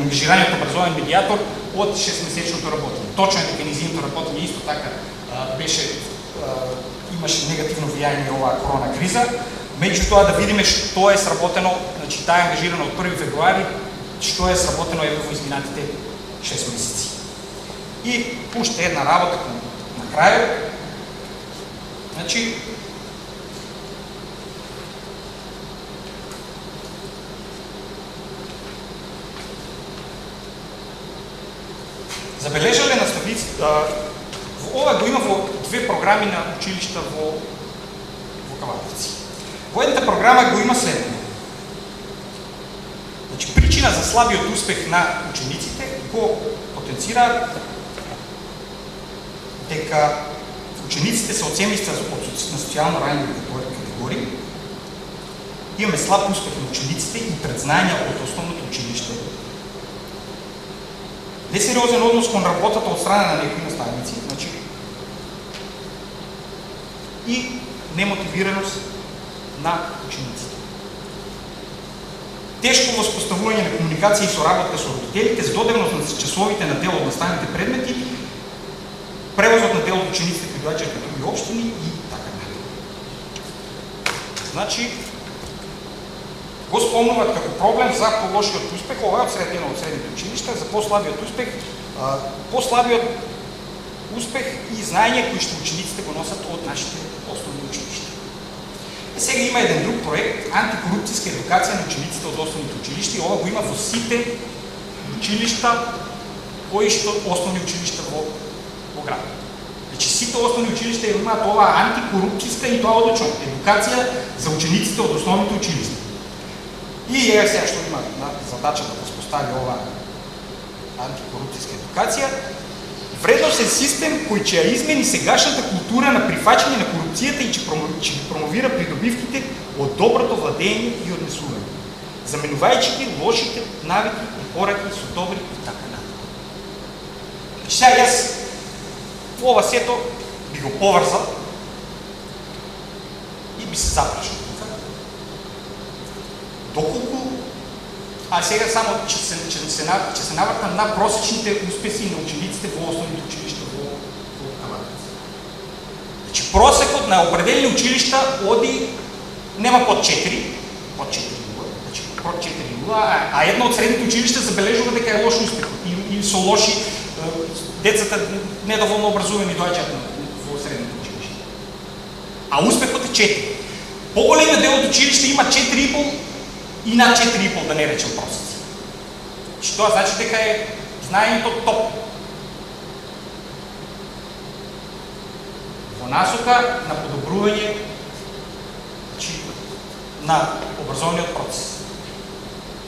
ангажираниот образовен медијатор од 6-месечното работење. Точно е дека низиното работење исто така имаше негативно влијање оваа корона криза, меѓутоа да видиме што е сработено, значи таа е ангажирана од 1 февруари, што е сработено во изминатите 6 месеци. И уште една работа на крајот. Значи забележале наставниците, ова го има во две програми на училишта во Кавадарци. Во едната програма го има следно. Значи, причина за слабиот успех на учениците го потенцираат дека учениците се од семејства на социјално рањеви категории, имаме слаб успех на учениците и предзнања од основното училиште, несериозен однос кон работата од страна на некои наставници, значи, и немотивираност на учениците. Тешко воспоставување на комуникација и соработка со родителите, здодевност на часовите на дел од наставните предмети, превозот на дел од учениците кои доаѓаат во други општини и така натаму. Значи, го спомнуваат како проблем за полошиот успех, ова е од средните училишта, за послабиот успех и знаење кои што учениците го носат од нашите основни училишта. И сега има еден друг проект, антикорупцијска едукација на учениците од основните училишта, и ова го има во сите училишта, кои што основни училишта во град. Значи сите основни училишта имаат оваа антикорупцијска и тоа одлично едукација за учениците од основните училишта. И еве сега што има задача да воспостави оваа антикорупцијска едукација, вредносен систем кој ќе ја измени сегашната култура на прифаќање на корупцијата и ќе промовира придобивките од доброто владење и однесување, заменувајќи ги лошите навики и пораки со добри и така натаму. Значи сега јас ова сето би го поврзал и би се запрашал. Доколку, а сега само ќе се навртам на просечните успеси на учениците во основните училишта во Кавадарци. Значи просекот на определени училишта оди нема под 4, значи под 4, а едно од средните училишта забележува дека е лош успех или со лоши децата недоволно образувани доаѓаат во средните училишта. а успехот е 4. Поголемиот дел од училиште има 4,5 и над 4,5, да не речем просеци. Што тоа значи дека е знаењето топ. Во насока на подобрување на образовниот процес.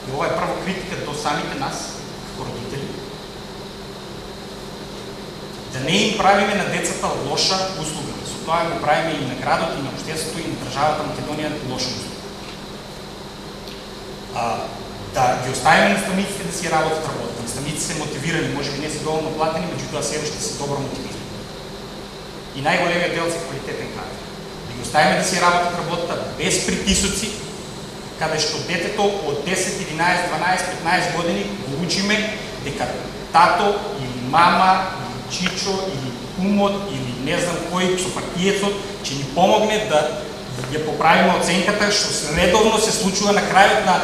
И ова е прво критика до самите нас, родители. Да не им правиме на децата лоша услуга. Со тоа го правиме и на градот, и на општеството, и на државата Македонија лоша услуга. Да ги оставиме наставниците да си работат работа. Наставниците се мотивирани, може би не се доволно платени, меѓутоа се уште се добро мотивирани. И најголемиот дел се квалитетен кадар. Да ги оставиме да си работат работата без притисоци, каде што детето од 10, 11, 12, 15 години го учиме дека тато или мама, или чичо, или кумот, или не знам кој сопартиецот ќе ни помогне да ја поправиме оценката, што редовно се случува на крајот на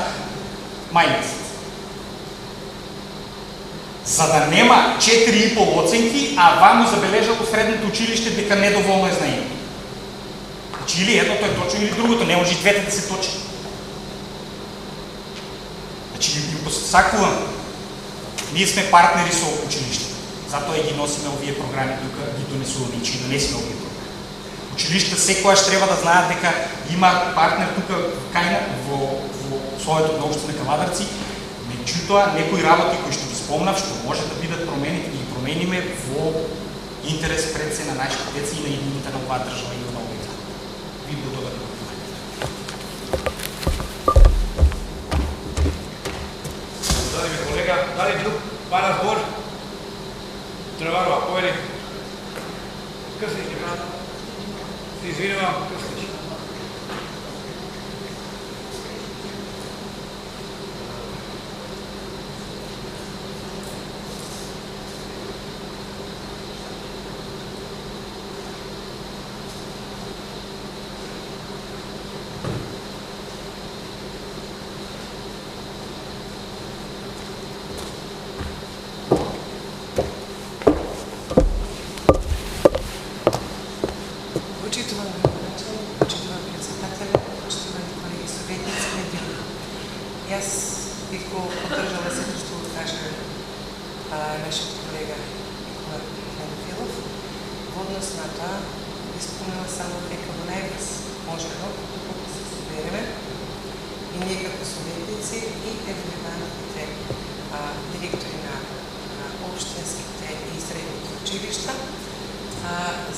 мај месец. За да нема 4,5 оценки, а ваму забележа во средното училиште дека недоволно е знаење. Значи или едното е точно, или другото, не може и двете да се точат. Значи им посакувам, ние сме партнери со училиште. Затоа и ги носиме овие програми тука, ги донесуваме и че ги донесиме овие програми. Училишта секојаш треба да знаат дека има партнер тука кај во Советот на општина Кавадарци. Меѓутоа, некои работи кои што ги спомнав, што може да бидат променити, ги промениме во интерес пред се на нашите деца и на иднината на оваа држава и на овој град. Ви благодарам. Благодарам ви, колега. Дали друг пар разбор? Треварова, повели. Крстич, брат. Се извинувам, Крстич.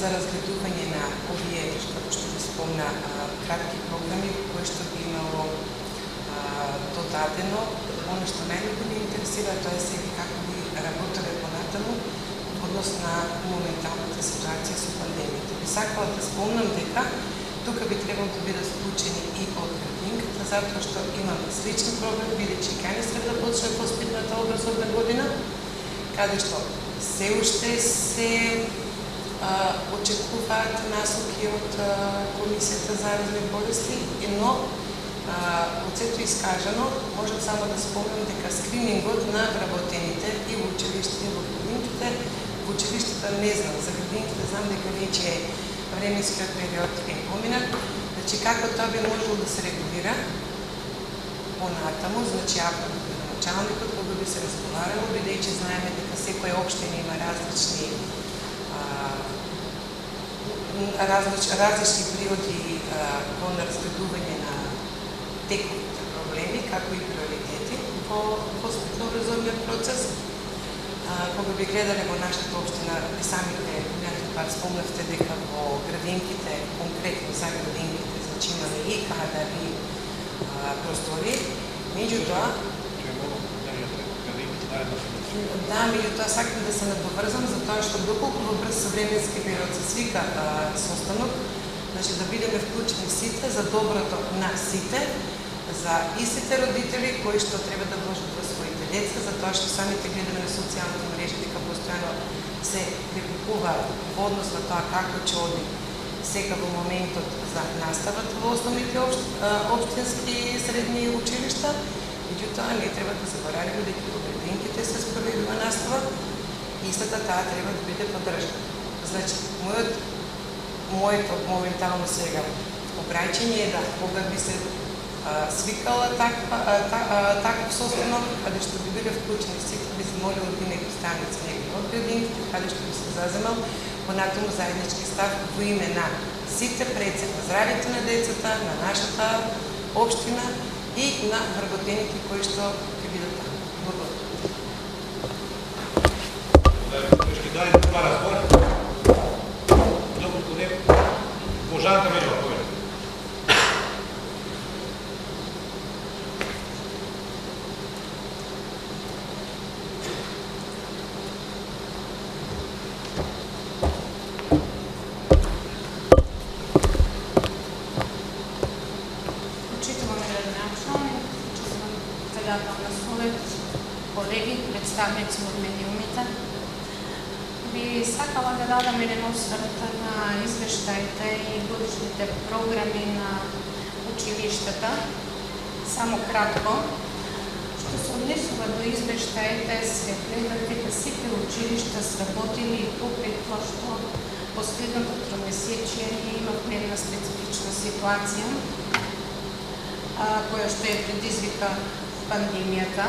за разгледување на овие, што ви спомна, кратки програми, кои што би имало додадено. Оно што најмногу ни интересира, тоа е сега како би работеле понатаму однос на моменталната ситуација со пандемијата. Би сакала да спомнам дека тука би требало да бидат вклучени и од градинката, затоа што имаме сличен проблем, бидејќи кај не треба да почне воспитната образовна година, каде што се уште се очекуваат насоки од Комисијата за заразни болести, но од сето искажано, можам само да спомнам дека скринингот на вработените и во училиштата и во градинките, во училиштата не знам, за градинките знам дека веќе временскиот период е поминат, значи како тоа би можело да се регулира понатаму, значи ако началникот кога би се разговарало, бидејќи знаеме дека секоја општина има различни природи во разгледување на тековите проблеми, како и приоритети во воспитно-образовниот процес. Кога би гледале во нашата општина, ви самите некој спомнавте дека во градинките, конкретно за градинките, значи имаме и кадар и простори, меѓутоа да, меѓутоа сакам да се надоврзам за тоа што доколку во брз временски период се свика состанок, значи да бидеме вклучени сите за доброто на сите, за истите родители кои што треба да вложат во своите деца, за тоа што самите гледаме на социјалните мрежи дека постојано се прикупуваат во однос на тоа како ќе оди сега во моментот за наставата во основните општински средни училишта. Меѓутоа, не треба да забораваме дека во градинките се спроведува настава и истата таа треба да биде поддржана. Значи, моето моментално сега обраќање е да кога би се свикала таков состанок, каде што би биле вклучени сите, би се молил винаги станици некои од градинките, каде што би се заземал понатаму заеднички став во име на сите, пред се на здравјето на децата, на нашата општина и на вработените кои што ќе бидат таму. Благодарам. Ще даде това разбор. Много не. Божанка Милова, повеќе. Колеги, представници од медиумите, би сакала да дадам еден осврт на извештаите и годишните програми на училиштата. Само кратко, што се однесува до извештаите, се гледа дека сите училишта сработили и попред тоа што последното тромесечие ние имавме една специфична ситуација, која што е предизвика пандемијата.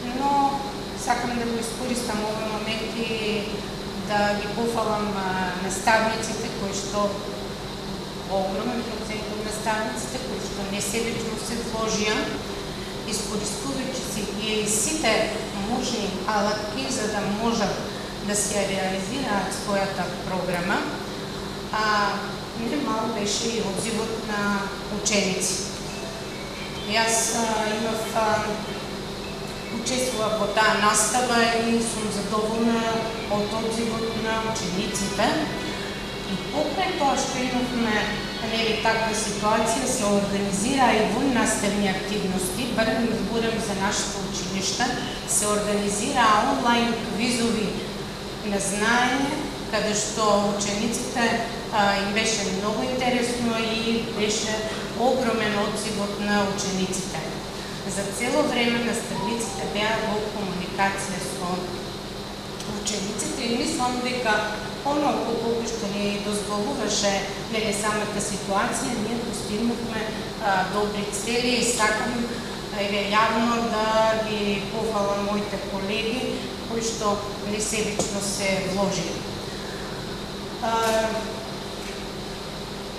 Но сакам да го искористам овој момент и да ги пофалам наставниците кои што огромен процент од наставниците кои што несебично се вложија, искористувајќи си и сите можни алатки за да можат да се реализираат својата програма. Немал беше и одзивот на ученици. Јас имав учествував во таа настава и сум задоволна од одзивот на учениците. И покрај тоа што имавме таква ситуација, се организира и во наставни активности, барем зборам за нашето училиште, се организира онлайн квизови на знаење, каде што учениците им беше многу интересно и беше огромен одзивот на учениците. За цело време наставниците беа во комуникација со учениците и мислам дека оноко колку што ни дозволуваше самата ситуација, ние постигнавме добри цели и сакам јавно да ги пофалам моите колеги кои што несебично се вложили.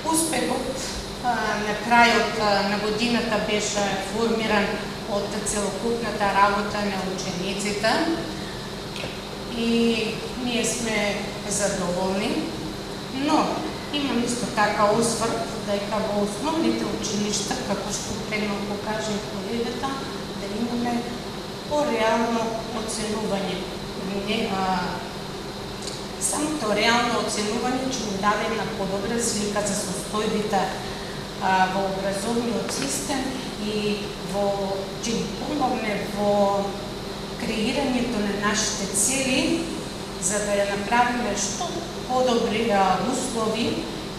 Успехот на крајот на годината беше формиран од целокупната работа на учениците и ние сме задоволни, но имам исто така осврт дека во основните училишта, како што предно покаже колегата, да имаме по-реално оценување. Самото реално оценување ќе ни даде една подобра слика за состојбите во образовниот систем и ќе ни помогне во креирањето на нашите цели, за да ја направиме што подобри услови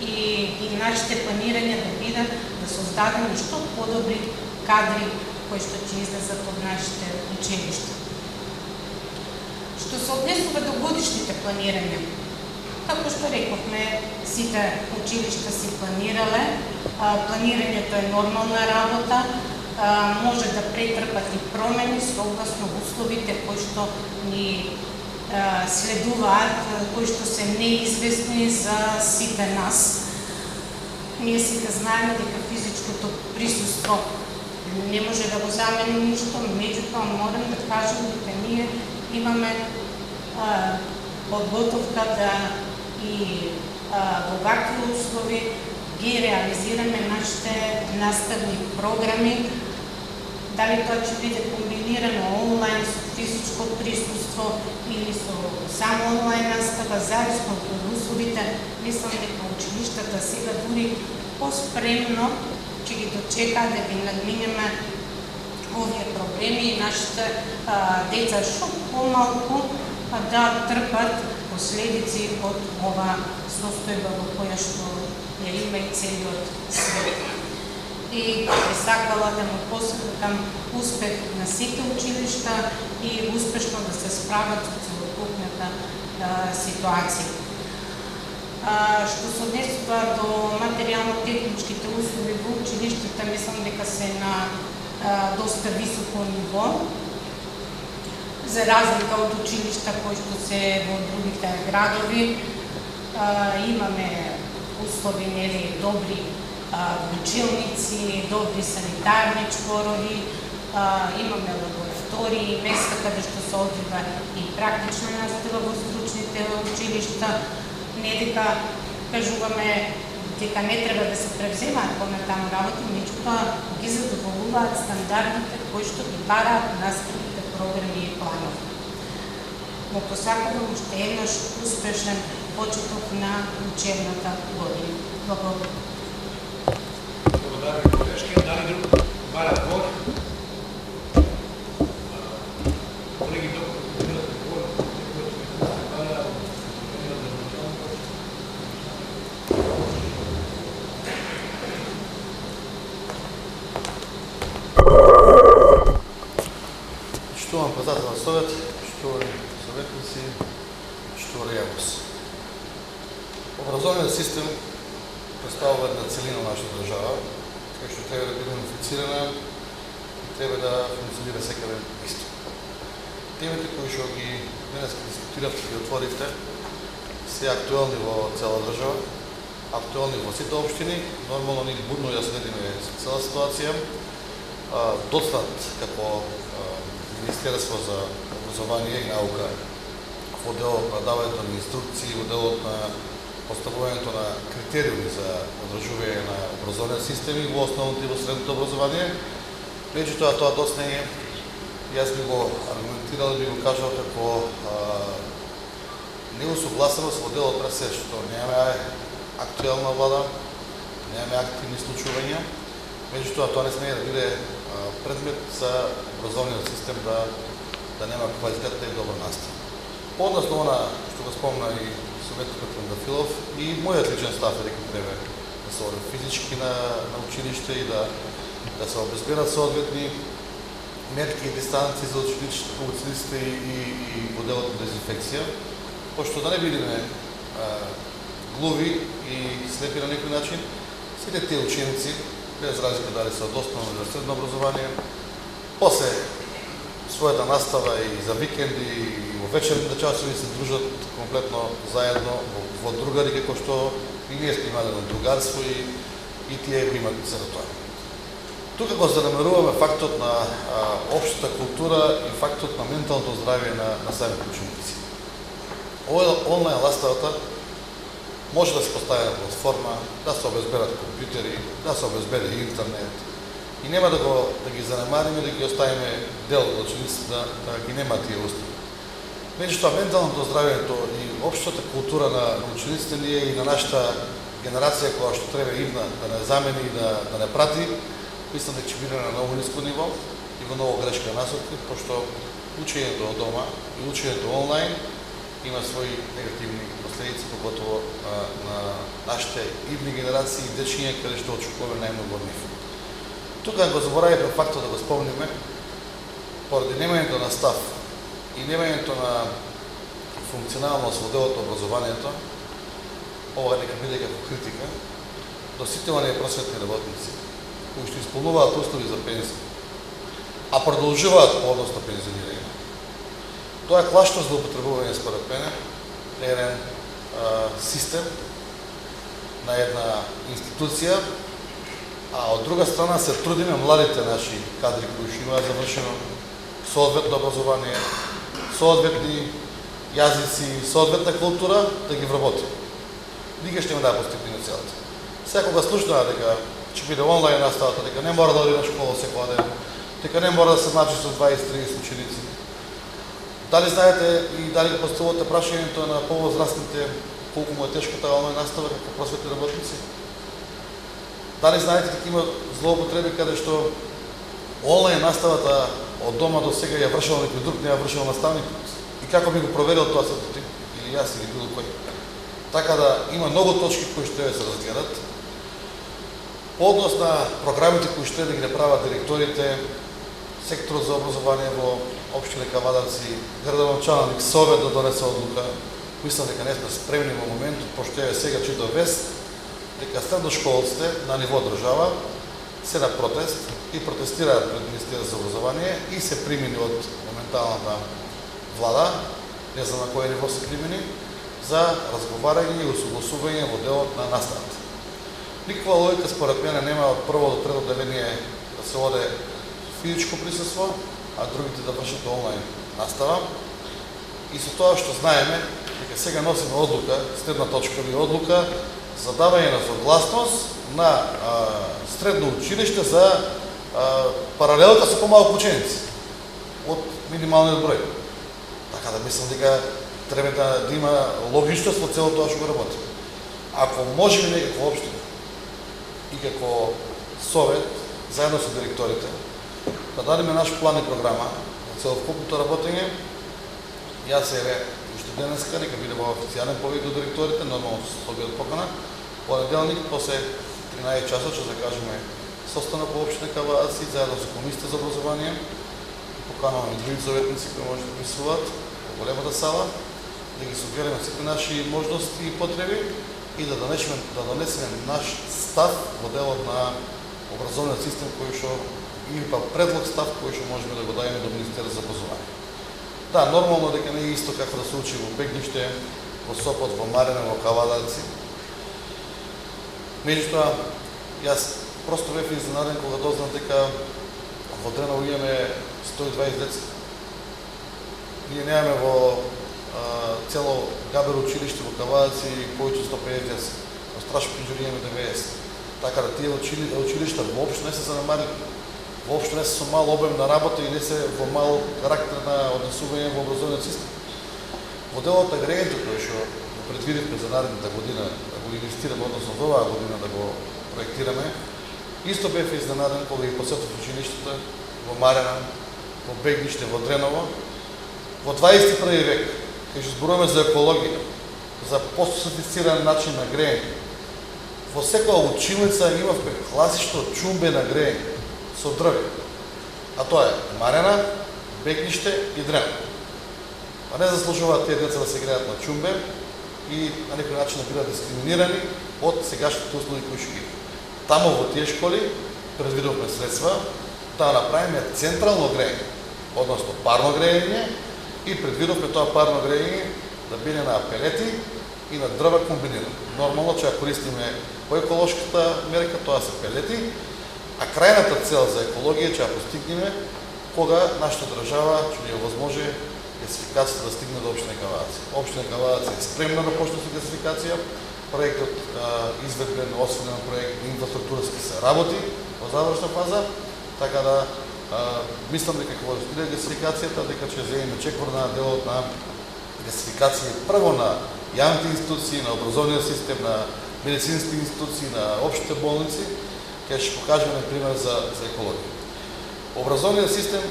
и нашите планирања да бидат да создадеме што подобри кадри кои што ќе излезат од нашите училишта. Што се однесува до годишните планирања, како што рековме, сите училишта си планирале, планирањето е нормална работа, може да претрпат и промени согласно условите кои што ни следуваат, кои што се неизвестни за сите нас. Ние сега знаеме дека физичкото присуство не може да го замени ништо, меѓутоа морам да кажам дека ние имаме подготовка да и во вакви услови ги реализираме нашите наставни програми, дали тоа ќе биде комбинирано онлайн со физичко присуство или со само онлайн настава, зависно од условите. Мислам дека училиштата сега дури поспремно ќе ги дочекаат да ги надминеме овие проблеми и нашите деца што помалку да трпат последици од ова состојба во која што ја има и целиот свет. И би сакала да му посакам успех на сите училишта и успешно да се справат со целокупната ситуација. што се однесува до материјално-техничките услови во училиштата, мислам дека се на доста високо ниво, за разлика од училишта кои што се во другите градови. Имаме услови, нели, добри училници, добри санитарни чворови, имаме лаборатории, места каде што се одвива и практична настава во стручните училишта. Не дека кажуваме дека не треба да се превземаат понатаму работи, меѓутоа ги задоволуваат стандардите кои што ги бараат наставните програми и планови. Му посакувам уште еднаш успешен почеток на учебната година. Благодарам. Благодарам ви, колежки. Дали друг бара двор? Колеги, доктор, имате двор, който ми бара, Почитувам председател на съвет, почитувани съветници, почитувана јавност. Образовният систем представува една целина на нашата държава, така што треба да биде унифицирана и треба да функционира секаде исто. Темите кои што ги денес дискутирате и ги отворите се актуелни во цела држава, актуелни во сите општини. Нормално ние будно ја следиме цела ситуација. Доцнат како Министерство за образование и наука во делот на давањето на инструкции, во делот на поставувањето на критериуми за одржување на образовниот систем и во основното и во средното образование. Меѓутоа тоа доцна е, јас би го аргументирал и би го кажал како неусогласеност во делот на се што немаме актуелна влада, немаме активни случувања, меѓутоа тоа не смее да биде предмет за образовниот систем да нема квалитетна и добра настава. По однос на она што го спомна и советникот Трандафилов и мојот личен став е дека треба да се оди физички на училиште и да се обезбедат соодветни мерки и дистанции за учениците и во делот на дезинфекција, пошто да не бидеме глуви и слепи на некој начин, сите тие ученици, без разлика дали се од основно или средно образование, после својата настава и за викенди и во вечерните часови се дружат комплетно заедно во другари, како што и ние сме имали другарство и тие го имат за тоа. Тука го занемаруваме фактот на општата култура и фактот на менталното здравје на самите ученици. Онлайн наставата може да се постави на платформа, да се обезбедат компјутери, да се обезбеди интернет и нема да ги занемариме, да ги оставиме дел од учениците да ги нема тие услуги. Меѓутоа, менталното здравјето и општата култура на учениците ние и на нашата генерација која што треба идна да не замени и да не прати, мислам дека ќе биде на многу ниско ниво и во многу грешка насоки, пошто учењето од дома и учењето онлайн има своји негативни последици, поготово на нашите идни генерации и дечиња, каде што очекуваме најмногу од нив. Тука го заборавивме фактот да го спомниме, поради немањето на став и немањето на функционалност во делот на образованието, ова нека биде како критика до сите оние просветни работници кои што исполнуваат услови за пензија, а продолжуваат по однос на пензионирање. Тоа е клашно злоупотребување според мене на еден систем, на една институција, а од друга страна се трудиме младите наши кадри кои што имаат завршено соодветно образование, соодветни јазици, соодветна култура да ги вработи. Никога ќе да постигнеме целата. Секога слушнаа дека ќе биде онлайн наставата, дека не мора да оди на школа секој ден, дека не мора да се научи со 20-30 ученици. Дали знаете и дали го поставувате прашањето на повозрастните колку му е тешко таа онлайн настава како просветни работници? Дали знаете дека има злоупотреби каде што онлайн наставата од дома до сега ја вршил некој друг, не ја вршил наставникот? И како би го проверил тоа сето ти? Или јас или било кој? Така да има многу точки кои што треба да се разгледат. По однос на програмите кои што да ги направат директорите, секторот за образование во општина Кавадарци, градоначалник Совет да донесе одлука, мислам дека не сме спремни во моментот, пошто е сега читав вест, дека средношколците на ниво држава се на протест и протестираат пред Министерството за образование и се примени од моменталната влада, не знам на кој ниво се примени, за разговарање и усогласување во делот на наставата. Никаква логика според мене нема од прво до трето деление да се оде физичко присуство, а другите да вршат онлайн настава. И со тоа што знаеме, дека сега носиме одлука, следна точка или одлука, за давање на согласност на средно училиште за паралелата со помалку ученици од минималниот број. Така да мислам дека треба да има логичност во целото тоа што го работи. Ако можеме ние како општина и како совет, заедно со директорите, да дадеме наш план и програма за целокупното работење, јас уште денеска нека биде во официјален повик до директорите, нормално се добиат покана, понеделник после 13 часот ќе закажеме состанок во општина Кавадарци заедно со комисията за образование, покануваме други советници кои може да присуствуваат во големата сала, да ги сугерираме сите наши можности и потреби и да донесеме наш став во делот на образовниот систем кој што или па предлог став кој што можеме да го дадеме до Министерството за образование. Да, нормално дека не е исто како да се учи во Бегниште, во Сопот, во Марине, во Кавадарци. Меѓутоа, јас просто бев изненаден кога дознав дека во Дреново имаме 120 деца. Ние немаме во цело Габер училиште во Кавадарци повеќе 150 деца. Во Страшно Пинџур имаме 90. Така да тие училишта воопшто не се занемарени. Воопшто не се со мал обем на работа и не се во мал карактер на однесување во образовниот систем. Во делот на грејето кој што го предвидивме за наредната година, да го инвестираме, односно во оваа година да го проектираме, исто бев изненаден кога ги посетив училиштата во Марена, во Бегниште, во Дреново, во 21 век, кај што зборуваме за екологија, за пософистициран начин на грејење. Во секоја училница имавме класично чумбе на грејење со дрве. А тоа е Марена, Бегниште и Дреново. А не заслужуваат тие деца да се греат на чумбе и на некој начин да бидат дискриминирани од сегашните услови кои што ги има. Таму во тие школи предвидовме средства да направиме централно грејење, односно парно грејење, и предвидовме тоа парно грејење да биде на пелети и на дрва комбинирано. Нормално че користиме по еколошката мерка, тоа се пелети, а крајната цел за екологија ќе ја постигнеме кога нашата држава ќе ни овозможи гасификацијата да стигне до општина Кавадарци. Општина Кавадарци е спремна да почне со гасификација. Проектот изведбен, освоен проект на инфраструктурски се работи во завршна фаза, така да мислам дека кога стига гасификацијата, дека ќе земеме чекор на делот на гасификација прво на јавните институции, на образовниот систем, на медицински институции, на општите болници, кај ќе покажеме пример за екологија. Образовниот систем,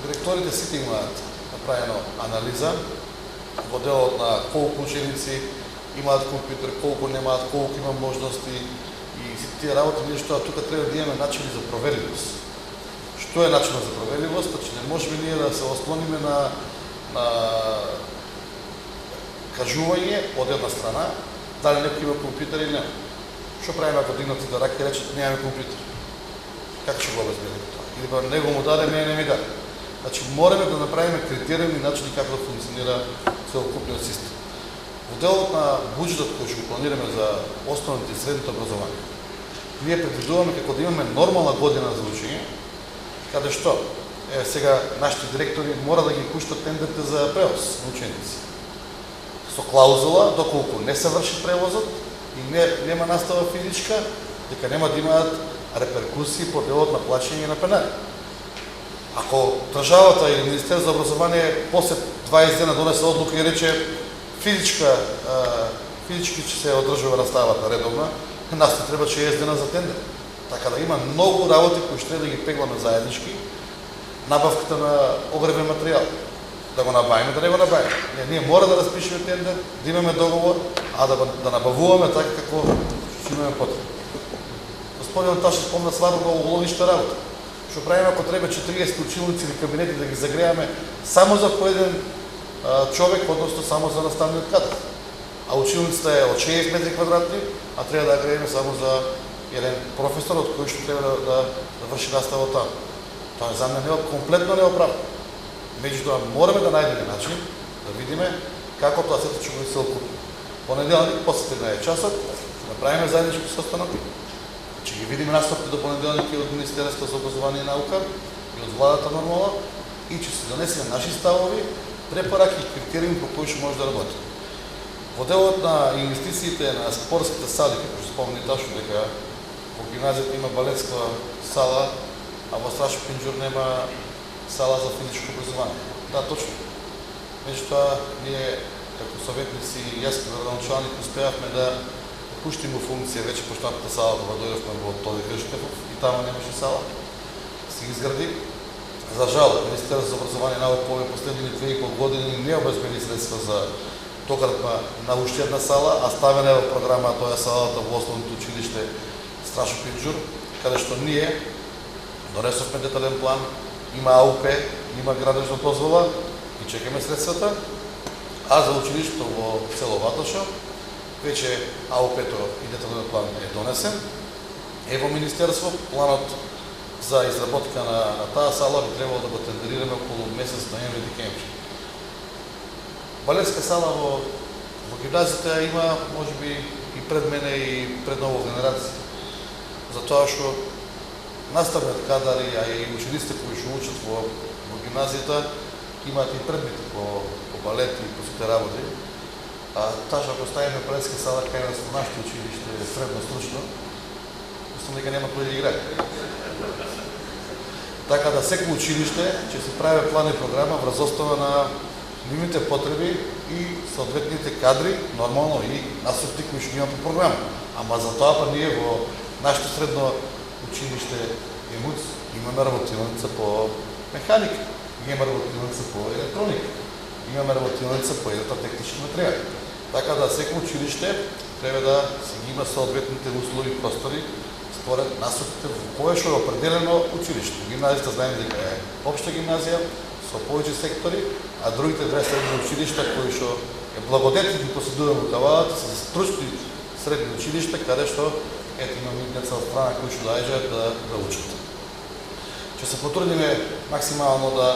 директорите сите имаат направено анализа во делот на колку ученици имаат компјутер, колку немаат, колку има можности и сите тие работи, ние што тука треба да имаме начини за проверливост. Што е начинот за проверливост? Значи не можеме ние да се ослониме на кажување од една страна, дали некој има компјутер или нема. Што правиме ако дигнатите раки и речат немаме компјутер? Како ќе го обезбедиме тоа? Или па него му даде, мене не ми даде. Значи мораме да направиме критериуми и начини како да функционира целокупниот систем. Во делот на буџетот кој што го планираме за основните и средното образование, ние предвидуваме како да имаме нормална година за учење, каде што сега нашите директори мора да ги пуштат тендерите за превоз на ученици. Со клаузула, доколку не се врши превозот и нема настава физичка, дека нема да имаат реперкусии по делот на плаќање на пенари. Ако државата или Министерството за образование после 20 дена донесе одлука и рече физички ќе се одржува наставата редовна, нас не треба 60 дена за тендер. Така да има многу работи кои што треба да ги пегламе заеднички. Набавката на огревен материјал, да го набавиме, да не го набавиме. Ние мора да распишеме тендер, да имаме договор, а да набавуваме така како ќе имаме потреба. Господин Ташев спомна стварно многу логична работа. Што правиме ако треба 40 училници или кабинети да ги загрееме само за поеден човек, односно само за наставниот кадар. а училницата е од 60 метри квадратни, а треба да граеме само за еден професор од кој што треба да врши настава таму. Тоа за мене комплетно неоправдано. Меѓутоа мораме да најдеме начин да видиме како тоа сето ќе го исцелкупи. Понеделник после 13 часот ќе направиме заеднички состанок, ќе ги видиме настапите до понеделник и од Министерството за образование и наука и од владата нормално и ќе се донесеме наши ставови, препораки и критериуми по кои што може да работи. Во делот на инвестициите на спортските сали, како што спомни ташно дека во гимназијата има балетска сала, а во Страшо Пинџур нема сала за физичко образование. Да, точно. Меѓутоа, ние како советници и јас како градоначалник успеавме да пуштиме во функција вече поштатната сала кога дојдовме во Тоди Кршкев и таму немаше сала. Се изгради. За жал, Министерството за образование и наука во последните 2,5 години не обезбеди средства за доградба на уште една сала, а ставена е во програма, тоа е салата во основното училиште Страшо Пинџур, каде што ние донесовме детален план, има АУП, има градежна дозвола и чекаме средствата, а за училиштето во село Ватоша веќе АУП-то и детален план е донесен. Е во Министерство, планот за изработка на таа сала би требало да го тендерираме околу месец ноември-декември. Балетска сала во гимназијата има, можеби, и пред мене и пред ново генерација. Затоа што наставниот кадар, а и учениците кои што учат во гимназијата имаат и предмети по балет и по сите работи. А таа што ако ставиме балетска сала кај нас во нашето училиште средно стручно, мислам дека нема кој да играе. Така да секој училиште ќе се прави план и програма врз основа на нивните потреби и соодветните кадри, нормално и насоки кои што ги имаме по програма. Ама за тоа па ние во нашето средно училиште ЕМУЦ имаме работилница по механика, имаме работилница по електроника, имаме работилница по електротехнички материјали. Така да секој училиште треба да си ги има соодветните услови и простори според насоките во кое што е определено училиште. Гимназијата знаеме дека е општа гимназија со повеќе сектори, а другите две средни училишта кои што е благодетелни ги поседуваме во кавалата се стручни средни училишта каде што ето имаме деца од страна кои што доаѓаат да учат. Ќе се потрудиме максимално да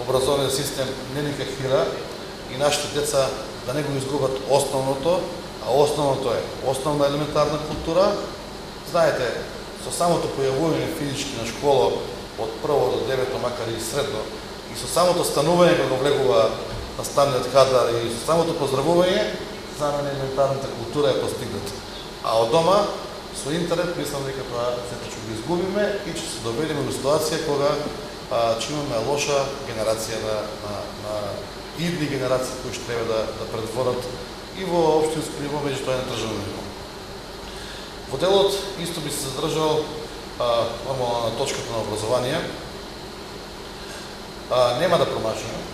образовниот систем не ни кахира и нашите деца да не го изгубат основното, а основното е основна елементарна култура. Знаете, со самото појавување физички на школа од прво до 9, макар и средно, и со самото станување кога влегува наставниот кадар и со самото поздравување, за мене елементарната култура е постигната. А од дома, со интернет, мислам дека тоа сето ќе го изгубиме и ќе се доведеме во ситуација кога ќе имаме лоша генерација на идни генерации кои што треба да предворат и во општинско ниво, меѓутоа и на државно ниво. Во делот исто би се задржал нормално на точката на образование. Нема да промашаме,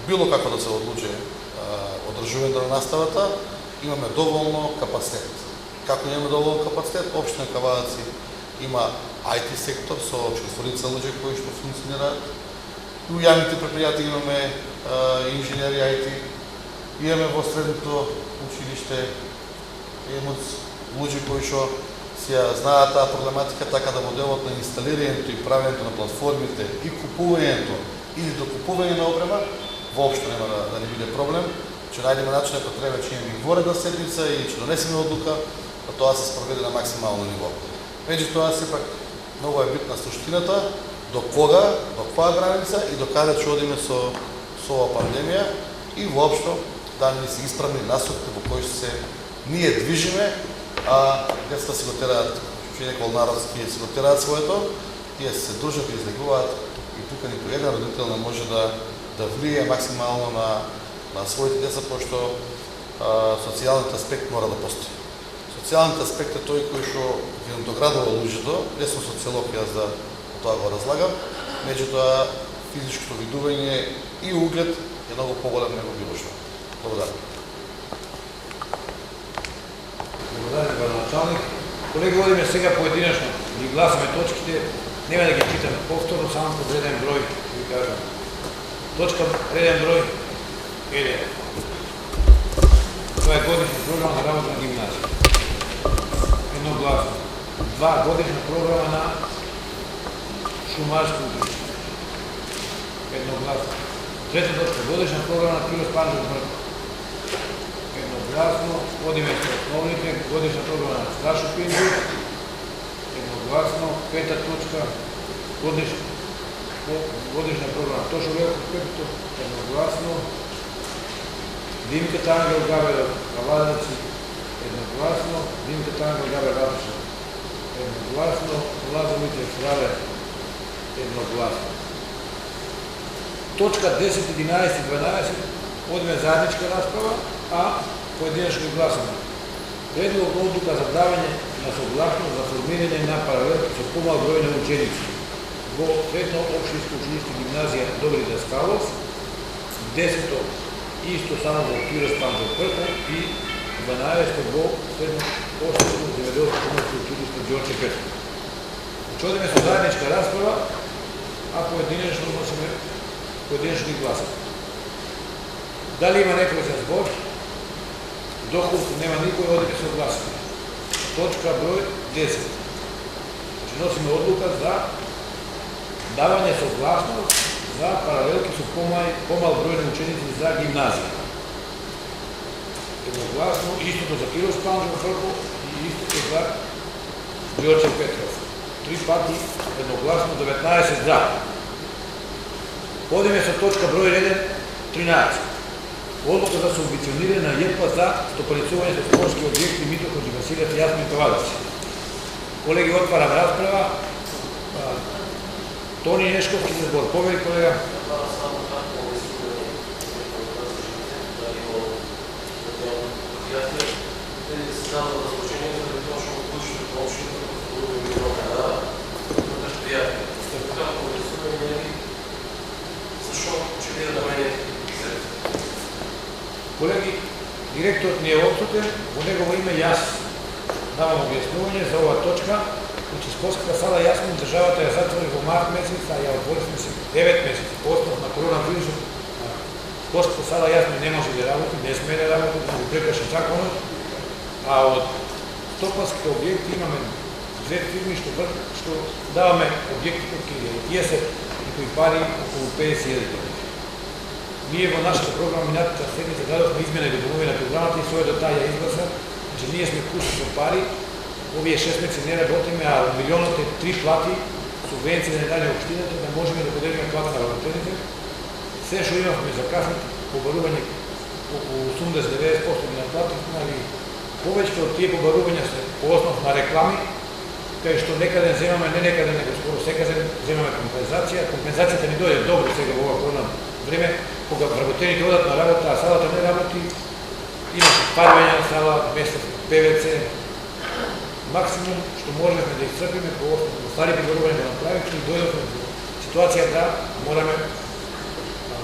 било како да се одлучи одржувањето на наставата, имаме доволно капацитет. Како имаме доволно капацитет, општина Кавадаци има IT сектор со 4 луѓе кои што функционираат. И у јавните предпријатија имаме инженери IT, имаме во средното училиште луѓе кои што си знаат таа проблематика, така да моделот на инсталирањето и правењето на платформите и купувањето или докупување на опрема воопшто нема да не биде проблем. Ќе најдеме начин ако треба ќе имаме воредна седница и ќе донесеме одлука да тоа се спроведе на максимално ниво. Меѓутоа сепак многу е битна суштината до кога, до која граница и до каде ќе одиме со оваа пандемија и воопшто да ни се исправни насоките во кои се ние движиме, а децата си го тераат, што некој народски си го тераат своето, тие се дружат и излегуваат и тука ниту еден родител не може да влие максимално на своите деца, пошто социјалниот аспект мора да постои. Социјалниот аспект е тој кој што ги надоградува луѓето, не сум социолог јас да тоа го разлагам, меѓутоа физичкото видување и углед е многу поголем него било што. Благодарам. Благодарам, градоначалник. Колеги, одиме сега поединечно, ги гласаме точките, нема да ги читаме повторно, само по реден број, ви кажам. Точка реден број 1. Това е годишна програма за работа на гимназия. Едногласно. 2. Годишна програма на шумарско училище. Едногласно. 3. точка. Годишна програма на Кирос Панчев Мръв. Едногласно. Водиме с основните. Годишна програма на Сташо Пинджи. Едногласно. 5. точка. Годишна програма на Тошо Велко Пепито. Едногласно. Димката Ангел Габер Кавадарци. Едногласно. Димката Ангел Габер Ратуша. Едногласно. Лазар Митев Сраве. Едногласно. Точка 10, 11 и 12 одиме заедничка расправа, а поединечно гласуване. Предлог одлука за давање на согласност за формирање на паралелки со помал број на ученици во Средно општинско училиште гимназија Добри Даскалов, 10-то исто само во Кирос Панчев Мръв и 12-то во Средно општинско земјоделско училиште Ѓорче Петров. Значи одиме со заедничка расправа, а поединечно носиме поединечни гласа. Дали има некој за збор? Доколку нема никој, одиме со гласување. Точка број 10. Значи носиме одлука за давање согласност за паралелки со помал број на ученици за гимназија. Едногласно, истото за Кирос Панчев Мръв и истото за Ѓорче Петров. 3 пати едногласно, 19 за. Одиме со точка број 1, 13. Одлука за субвенционирање на ЈЕП-а за стопанисување со спортски објекти Митроходи Василев и Јасмин Кавадарци. Колеги, отварам расправа. Тони Нешковски за збор. Повели, колега. Колеги, директорот ни е отсутен, во негово име јас давам објаснување за оваа точка. Значи, спортската сала Јасмин државата ја затвори во март месец, а ја отворивме се 9 месеци по основ на коронавирусот. Спортската сала Јасмин не може да работи, не сме да работи, да го прекрши законот, а од стопанските објекти имаме 2 фирми што даваме објекти кои ќе тие се некои пари околу 50.000. Ние во нашата програма минатата седмица дадовме измена и допълнување на програмата и својот тај ја изгласа. Значи ние сме куси со пари, овие 6 месеци не работиме, а милионот е 3 плати, субвенција не даде општината, да можеме да поделиме плата на работените. Се што имавме за каснати побарување околу 80-90% ги наплативме, али повеќе од тие побарувања се по основ на реклами, кај што некаде земаме, не некаде, него скоро секаде земаме компензација. Компензацијата ни дојде добро сега во ова корона време, кога работените одат на работа, а салата не работи, имаше парвање на сала, место ПВЦ. Максимум што можеме да исцрпиме по стари приборување да направиме и дојдовме во ситуација да мораме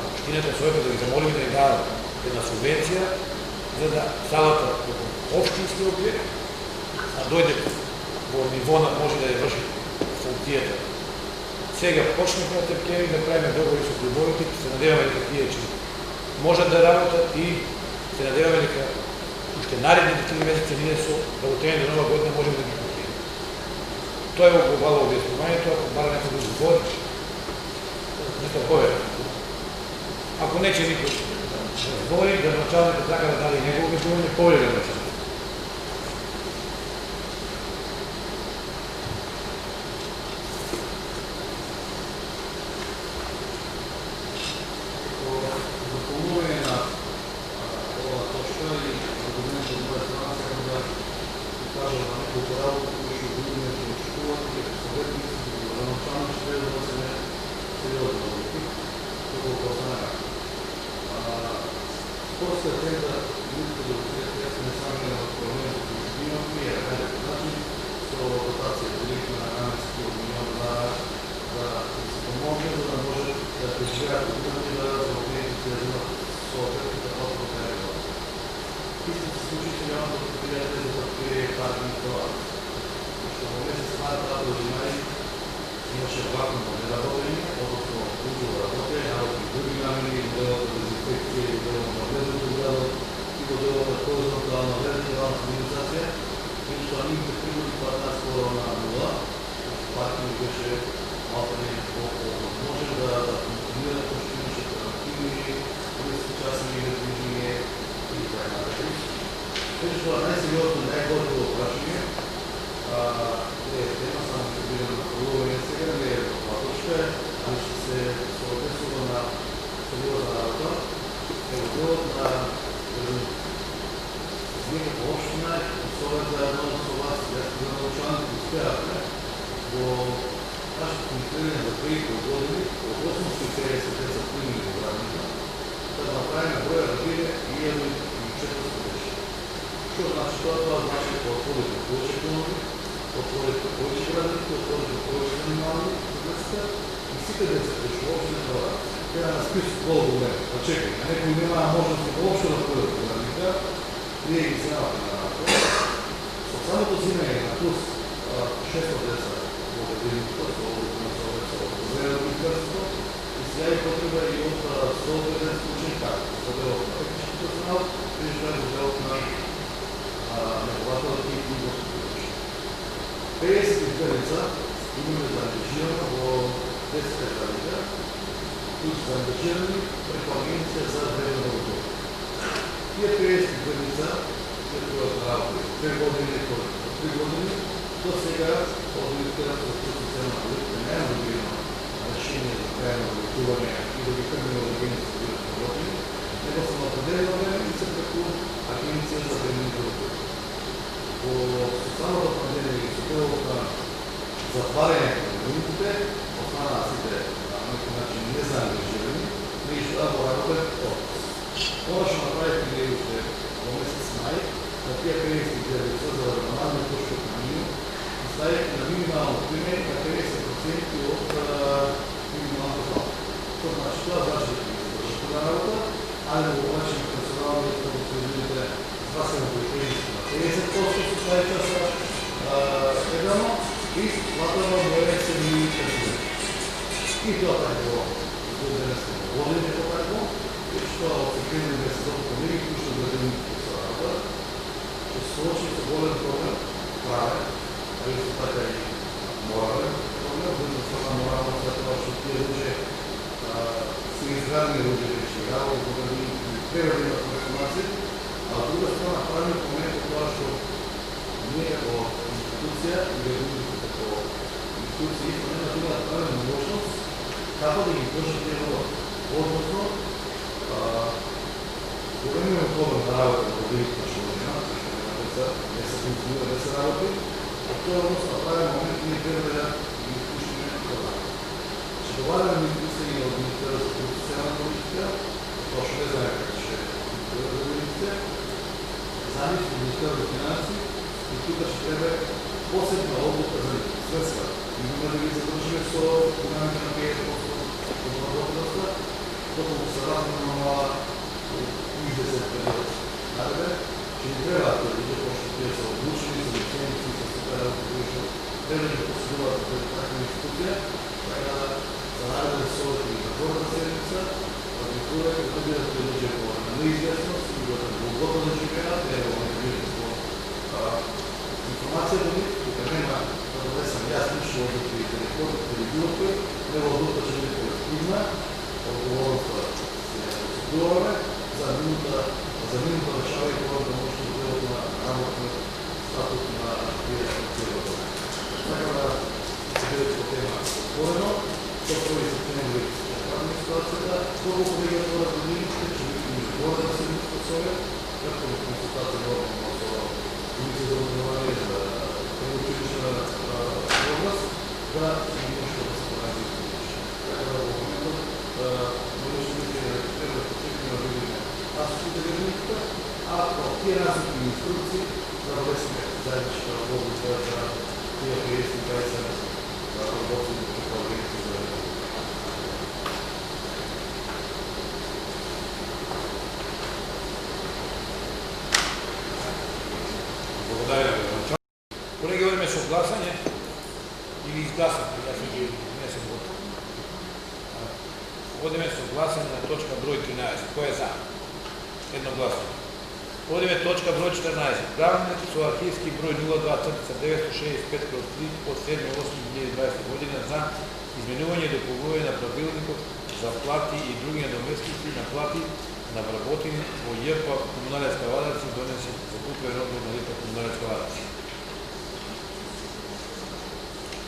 општината својата да ги замолиме да ни дадат една субвенција за да салата како општински објект, а дојде во ниво на може да ја врши функцијата. Сега почнахме на тепкеви да правиме договори со клубовите, се надеваме дека тие че можат да работат и се надеваме дека уште наредните 3 месеци ние со работење до нова година можеме да ги покриеме. Тоа е во глобално објаснувањето, ако бара некој да збори, нека повеќе. Ако не че никој да збори, градоначалникот сака да даде негово објаснување, повеќе градоначалник. Grazie. горе на нула, партия беше малко не може да функционира, защото имаше карантини, 30 часа движение и така нататък. Беше това най-сериозно, най-гордо опрашване. е тема, само ще бидем на полуване сега, не е това точка, ами ще се съответства на сериозна работа. Е отделът на някаква община, условията едно с вас, за научаването успявахме до нашето конкретиране за 3 години, от 850 за плинни програмите, да направим броя разбира и 1,4 беше. Що значи това? Това значи да отворите повече клонови, отворите повече градите, отворите повече занимавани, и всика да се пришло още на това. Тя на списък колко време. Очекай, някой няма можност да общо да бъдат програмите, вие ги знавате на работа. От самото взимане на плюс 600 деца в градините, и сега е потреба и от 150 случаи както. Отделът на технически персонал, вижда отделът на негователите и господарите. 52 лица имаме за ангажиране в 10 държавите, които са ангажирани пред агенция за време на работа. Тия 52 лица, които са работи 2 години, 3 години, до сега организират за социална политика не е добрина решение за крайно работуване и да ги тръгне от агенция за работи, него са на определено време и са като агенция за време на работа. По социалното определение и социалното затваряне на групите, останалите на някакъв начин не са ангажирани, но и ще работа е отпуск. Това ще направи преди още до месец май, на тия 52 лица за нормални точки от минимум, оставяйки на минимално приме на 50% от минималната плата. Това значи това значи да извършат това работа, а не го значи на персоналните производителите това са напрежението на 50% с тази часа едно и плата на море се ми персонали. И това така било. Благодаря се на водените по така, и че това оцепление на сезонно колеги, които ще дадем по работа, ще се случи с болен проблем, правен, а и за така и морален проблем, за да стана морално след това, защото тия лъже са изградени лъже вече играло, поради преводи на информация, а от друга страна правим в момента това, защото ние като институция или другите като институции имаме на това да правим възможност как да ги държат тия работи. Относно, кога имаме проблем на работа да бъдете на шоурина, не са функционира, не са работи, от това направим момент ние трябва да ги изпушим на това. Ще добавяме мисли на администратора за професионална политика, точно не знаем как ще функционира за администрите, заедно с администратора за финанси, и тук ще трябва посебна облака за средства. Имаме да ги задържаме с програмите на ПС от работата, защото му се радваме на и да се предадат. Надале, че не трябва да видят, защото те са отлучени, са лиценци, са съперят, трябва да посъдуват пред тази институция, така да са надале солите и на втората седмица, администратора да бъдат предължени по неизвестност и да дълбоко да живеят, те да видят по информацията ми, тук няма да бъде съм ясно, че може да ви телефон, телевизорите, не вълдуха, че не колективна, отговорността се процедураме, за минута решава и това да може да бъдат на работа статус на тия структурата. Така да се бъдете по тема отворено, то първи септември ще правим ситуацията, първо колегия това годините, че ви говоря да се бъдат способен, както в консултация на комисия за образование за училищна област, да се нещо да се прави. Така да в момента аз ще да видите, а тия разлики инструкции да влезме заедничка работи за тия 50-20 работи до предполагението за Благодаря ви. Колеги, имаме съгласане или изгласане? Аз не съм готов. Водиме съгласане на точка брой 13. Кой е за? Едногласно. Одиме точка број 14. Правилник со архивски број 02/965/3 од 7.8.2020 година за изменување и дополнување на правилникот за плати и други надоместници на плати на вработени во ЈП Комунален Скавадаци, донесен за купен одговор на ЈП Комунален Скавадаци.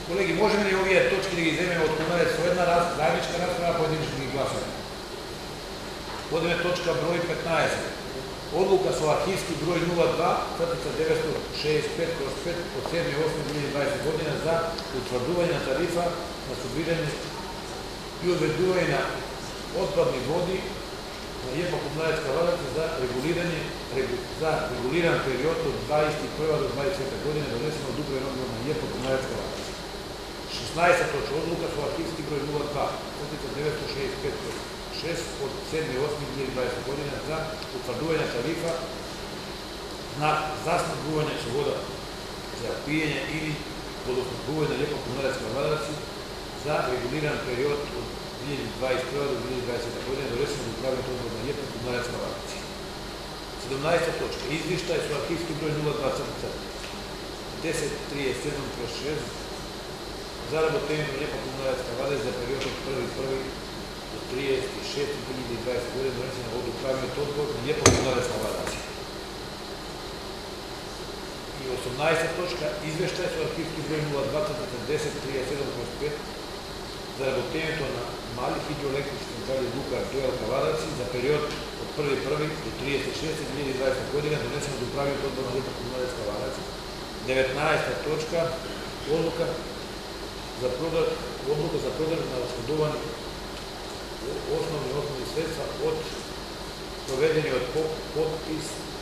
Колеги, можеме ли овие точки да ги земеме од комуналец со една заедничка расправа, поединечно ги гласаме? Одиме точка број 15. Одлука со архивски број 02/965/5 од 7.8.2020 година за утврдување на тарифа на собирање и одведување на отпадни води на ЈП Комунален Скавадаци за регулиран период од 21 до 20 година, донесено од управен одговор на ЈП Комунален Скавадаци. 16 точка одлука со архивски број 02/965/6 од 7.8.2020 година за утврдување тарифа на заснабдување со вода за пиење или водоснабдување на ЈП Комунален Скавадаци за регулиран период од 2021 до 2020 година, донесено од управен одговор на ЈП Комунален Скавадаци. 17 точка извештај со архивски број 02/1037/6 за работење на ЈП Комунален Скавадаци за период од 1.1 до 36.2020 година, донесено од управниот одбор на ЈП Комунален Скавадаци. И 18 точка извештај со архивски број 02/1037/5 за работењето на мали хидроелектрични централи Лука Дојел Кавадаци за период од 1.1 до 36.2020 година, донесено од управниот одбор на ЈП Комунален Скавадаци. 19 точка одлука за продажба на расходувани основни средства од проведениот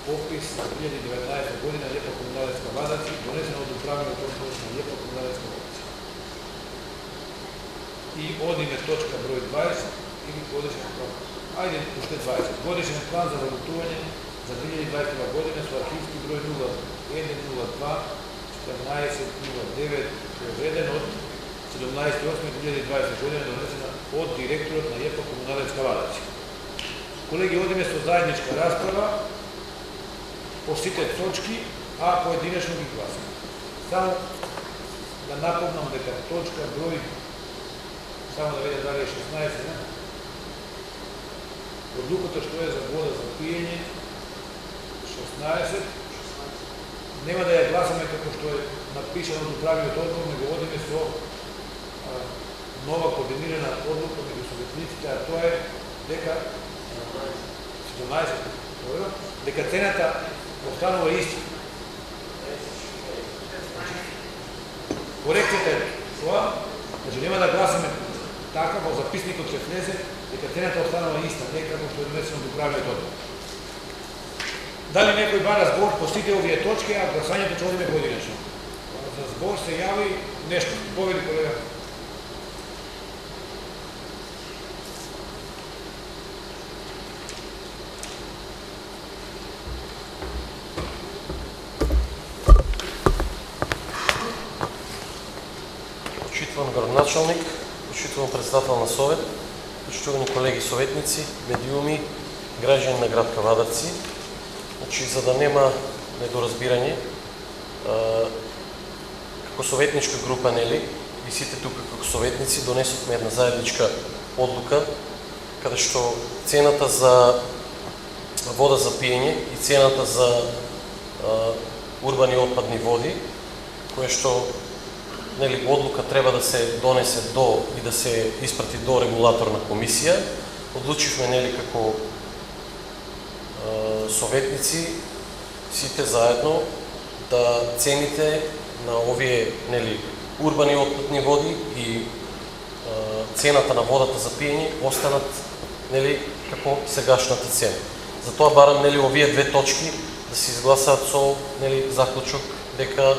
попис на 2019 година ЈП Комунален Скавадаци, донесено од управниот одбор на ЈП Комунален Скавадаци. И одиме точка број 20 или годишен план. Ајде, уште 20. Годишен план за работување за 2021 година со архивски број 0102-1409 проведен од 17.8.2020 година, донесена од директорот на ЈП Комунален Скавадаци. Колеги, одиме со заедничка расправа по сите точки, а поединечно ги гласаме. Само да напомнам дека точка број, само да видам дали е 16, не? Одлуката што е за вода за пиење, 16, нема да ја гласаме како што е напишано од управниот одбор, него одиме со нова координирана одлука меѓу советниците, а тоа е дека 17, дека цената останува иста. Корекцијата е тоа, значи нема да гласаме така, во записникот ќе влезе дека цената останува иста, не како што е донесено од управниот одбор. Дали некој бара збор по сите овие точки, а гласањето ќе одиме поединечно? За збор се јави нешто. Повели, колега. Почитуван градоначалник, почитуван председател на Совет, почитувани колеги советници, медиуми, граѓани на град Кавадаци. Значи, за да нема недоразбирање, како советничка група, нели, и сите тука како советници донесовме една заедничка одлука, каде што цената за вода за пиење и цената за урбани отпадни води, кое што нели одлука треба да се донесе до и да се испрати до регулаторна комисија, одлучивме нели како советници сите заедно да цените на овие нели урбани отпадни води и цената на водата за пиење останат нели како сегашната цена. Затоа барам нели овие две точки да се изгласаат со нели заклучок дека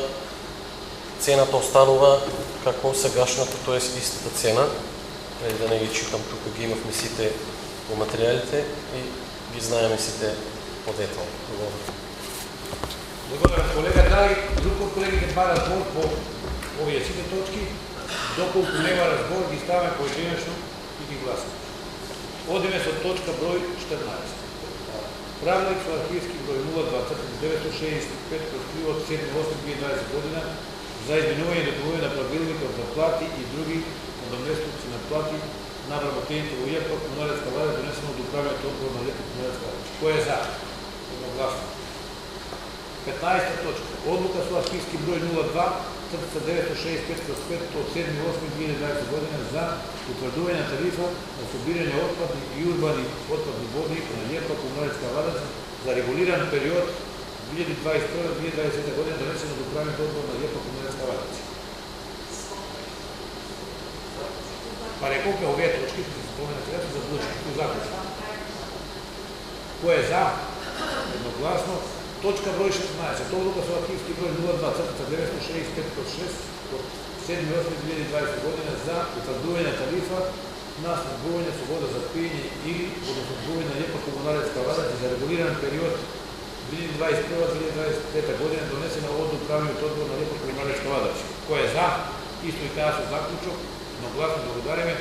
цената останува како сегашната, тоа е истата цена. Да не ги читам тука, ги имавме сите по материјалите и ги знаеме сите по детал. Благодарам, колега. Дали друг од колегите бара збор по овие сите точки? Доколку нема разбор, ги ставаме поединечно и ги гласаме. Одиме со точка број 14. Правилник со архивски број 02/965/3 од 7/8/2020 година за изменување и дополнување на правилникот за плати и други надоместоци на плати на вработените во ЈП Комуналецка влада, донесено од управниот одбор на ЈП Комуналецка влада. Кој е за? Едногласно. 15 точка. Одлука со архивски број 02/965/5 од 7/8/2020 година за утврдување на тарифа на собирање отпадни и урбани отпадни води на ЈП Комуналецка влада за регулиран период 2021-2020 година, донесено од управниот одбор на ЈП Комуналецка влада. Па реков ке овие точки што се споменати за буџетски заклучок. Кој е за? Едногласно. Точка број 16. Одлука со архивски број 02/965/6 од 7/8/2020 година за утврдување на тарифа на снабдување со вода за пиење или водоснабдување на ЈП Комуналецка влада за регулиран период 2021-2025 година, донесена од управниот одбор на ЈП Комуналецка влада. Кој е за? Исто и таа со заклучок. Едногласно благодариме.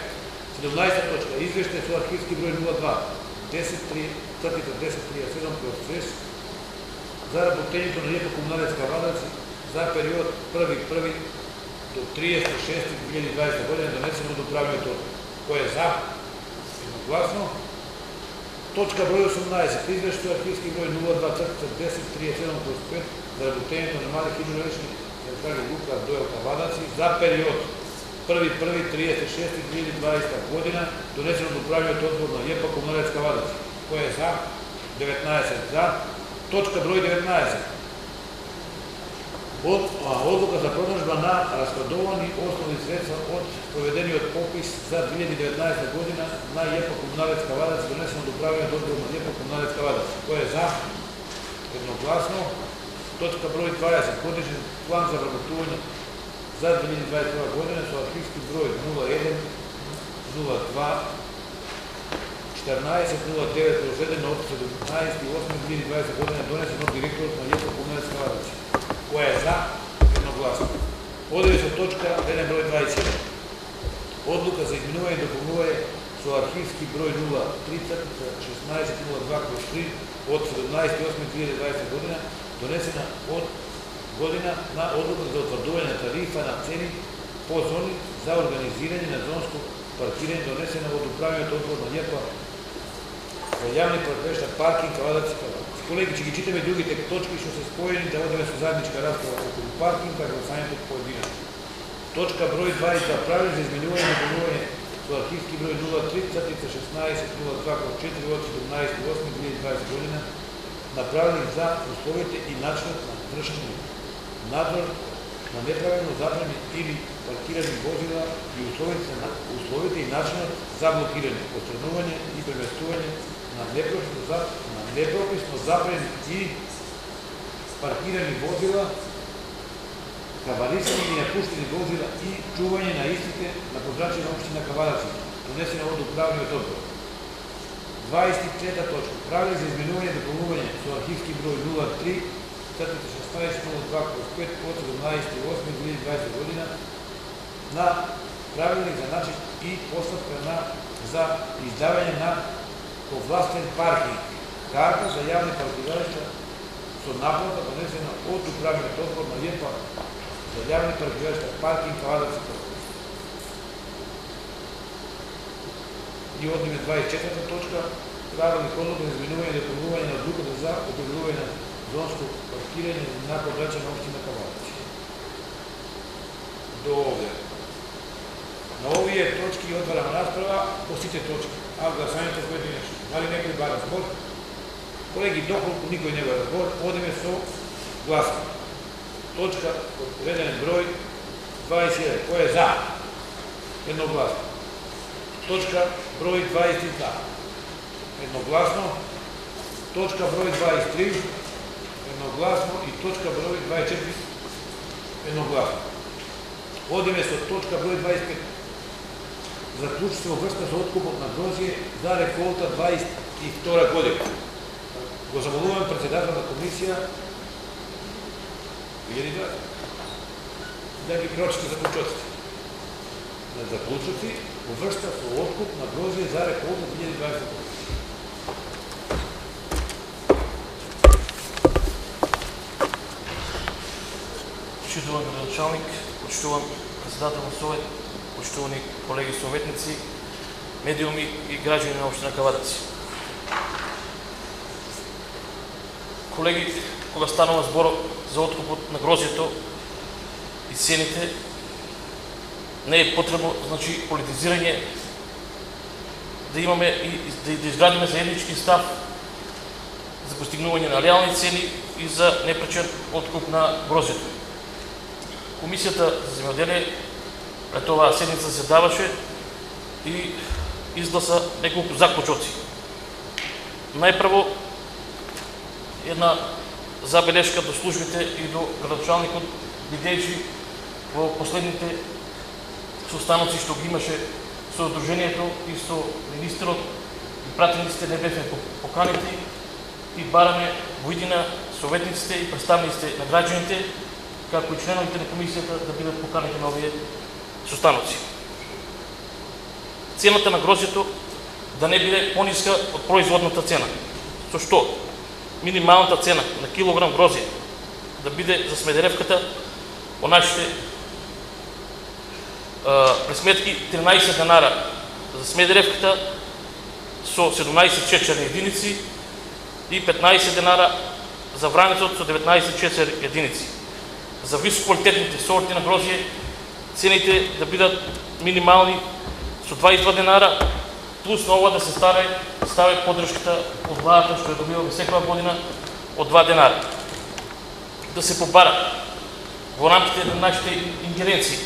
17 точка. Извештај со архивски број 02/1037/6 за работењето на ЈП Комуналецка влада за период 1.1 до 30.6.2020 година, донесено од управниот одбор. Кој е за? Едногласно. Точка број 18. Извештај архивски број 02/1037/5 за работењето на мали хидроелектри централи Лука Дојлка Вадаци за период 1.1.30.6.2020 година, донесено од управниот одбор на ЈП Комуналецка влада. Кој е за? 19 за. Точка број 19. Одлука за продажба на расходовани основни средства од проведениот попис за 2019 година на ЈП Комуналецка влада, донесено од управниот одбор на ЈП Комуналецка влада. Кој е за? Едногласно. Точка број 20. Годишен план за вработување за 2021 година со архивски број 01/02/14/09/7 од 17.8.2020 година, донесен од директорот на ЈП Комуналецка влада. Кој е за? Едногласно. Одеме со точка дневен број 21. Одлука за изменување и дополнување со архивски број 03/16/02/3 од 17.8.2020 година, донесена од година на одлука за утврдување на тарифа на цени по зони за организирање на зонско паркирање, донесена од управниот одбор на ЈП за јавни паркиришта паркинг Вадаци. Колеги, ќе ги читаме другите точки што се споени, да одиме со заедничка расправа околу паркинга и гласањето поединаčno. Точка број 20. Правилник за изменување и дополнување со архивски број 03/16/02/4 од 17.8.2020 година на правилник за условите и начинот на вршење надзор на неправилно забрани или паркирани возила и условите и начинот за блокирање, отстранување и преместување на непрописно забрани и паркирани возила, каварисани и напуштени возила и чување на истите на подрачје на општина Кавараци, донесена од управниот одбор. 23 точка. Правилник за изменување и дополнување со архивски број 03/16/02/5 од 17.8.2020 година на правилник за начин и постапка за издавање на овластен паркинг, карта за јавни паркиралишта со наплата, донесена од управниот одбор на ЈП за јавни паркиралишта паркинг Вадаци. И одиме 24 точка. Правилник одлука за изменување и дополнување на одлуката за определување на зонско паркирање на подрачје на општина Кавараци. До овде. На овие точки отварам расправа по сите точки, а гласањето поединечно. Дали некој бара збор? Колеги, доколку никој не бара збор, одиме со гласање. Точка реден број 21. Кој е за? Едногласно. Точка број 22. Едногласно. Точка број 23. Едногласно. И точка број 24. Едногласно. Одиме со точка број 25. Заклучство врска со откупот на грозје за реколта 22 година. Го замолувам председател на комисија да ги прочита заклучоците. На заклучоци во врска со откуп на грозје за реколта 2020 година. почитуван градоначалник, почитуван председател на Совет, почитувани колеги съветници, медиуми и граждани на община Кавадаци. Колеги, кога станала збор за откупот на грозието и цените, не е потребно, значи, политизирање, да имаме и да изградиме заеднички став за постигнување на реални цени и за непречен откуп на грозието. Комисията за земеделие пред оваа седница заседаваше и изгласа неколку заклучоци. Најпрво една забелешка до службите и до градоначалникот, бидејќи во последните состаноци што ги имаше со Сдружението и со министерот и пратениците не бевме поканети и бараме во иднина советниците и представниците на граѓаните, како и членовите на комисијата да бидат поканети на овие состаноци. Цената на грозието да не биде пониска од производната цена. Со што? Минималната цена на килограм грозие да биде за Смедеревката по нашите пресметки 13 денара за Смедеревката со 17 чечерни единици и 15 денара за Враницот со 19 чечерни единици. За висококвалитетните сорти на грозие цените да бидат минимални со 22 денара, плюс на ова да се стави поддршката од владата што ја добиваме секоја година од 2 денара. Да се побара во рамките на нашите ингеренции,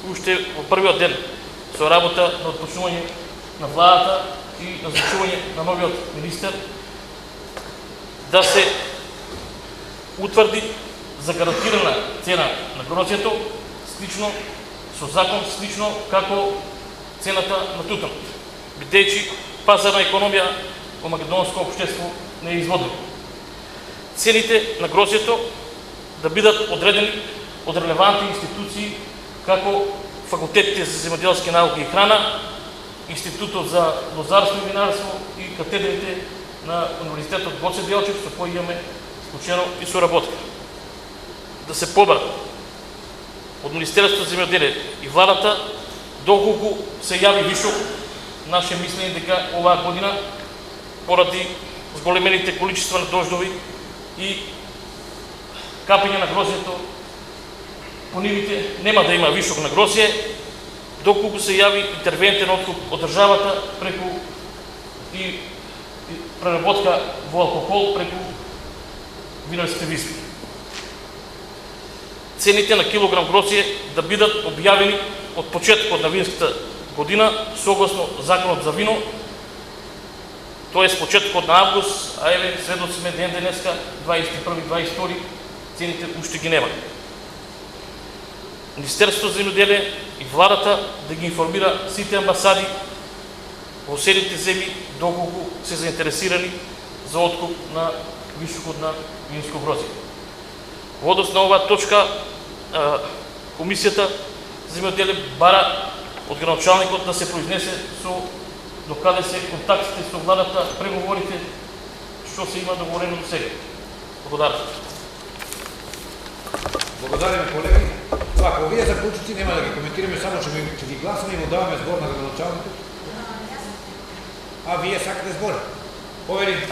уште во првиот ден со работа на отпочнување на владата и назначување на новиот министер, да се утврди за гарантирана цена на грозието, слично со закон, слично како цената на тутунот, бидејќи пазарна економија во македонско општество не е изводливо. Цените на грозието да бидат одредени од релевантни институции како факултетите за земеделски науки и храна, Институтот за лозарство и винарство и катедрите на Универзитетот Гоце Делчев, со кои имаме склучено и соработка. Да се побара од Министерството за земеделие и владата доколку се јави вишок, наше мислење дека оваа година поради зголемените количества на дождови и капење на грозието по нивите нема да има вишок на грозие, доколку се јави интервентен откуп од државата преку и преработка во алкохол преку винарските визби. Цените на килограм грозие да бидат објавени од почетокот на винската година согласно законот за вино, тоест почетокот на август, а еве сведоци сме ден денеска 21-22, цените уште ги нема. Министерството за земеделие и владата да ги информира сите амбасади во соседните земји доколку се заинтересирани за откуп на вишокот на винско грозие. Во однос на оваа точка комисијата за земеделие бара од градоначалникот да се произнесе со докаде се контактите со владата, преговорите што се има договорено до сега. Благодарам. Благодариме, колеги. Ако вие заклучите, нема да ги коментираме, само ќе ги гласаме и му даваме збор на градоначалникот. А вие сакате збор? Повери.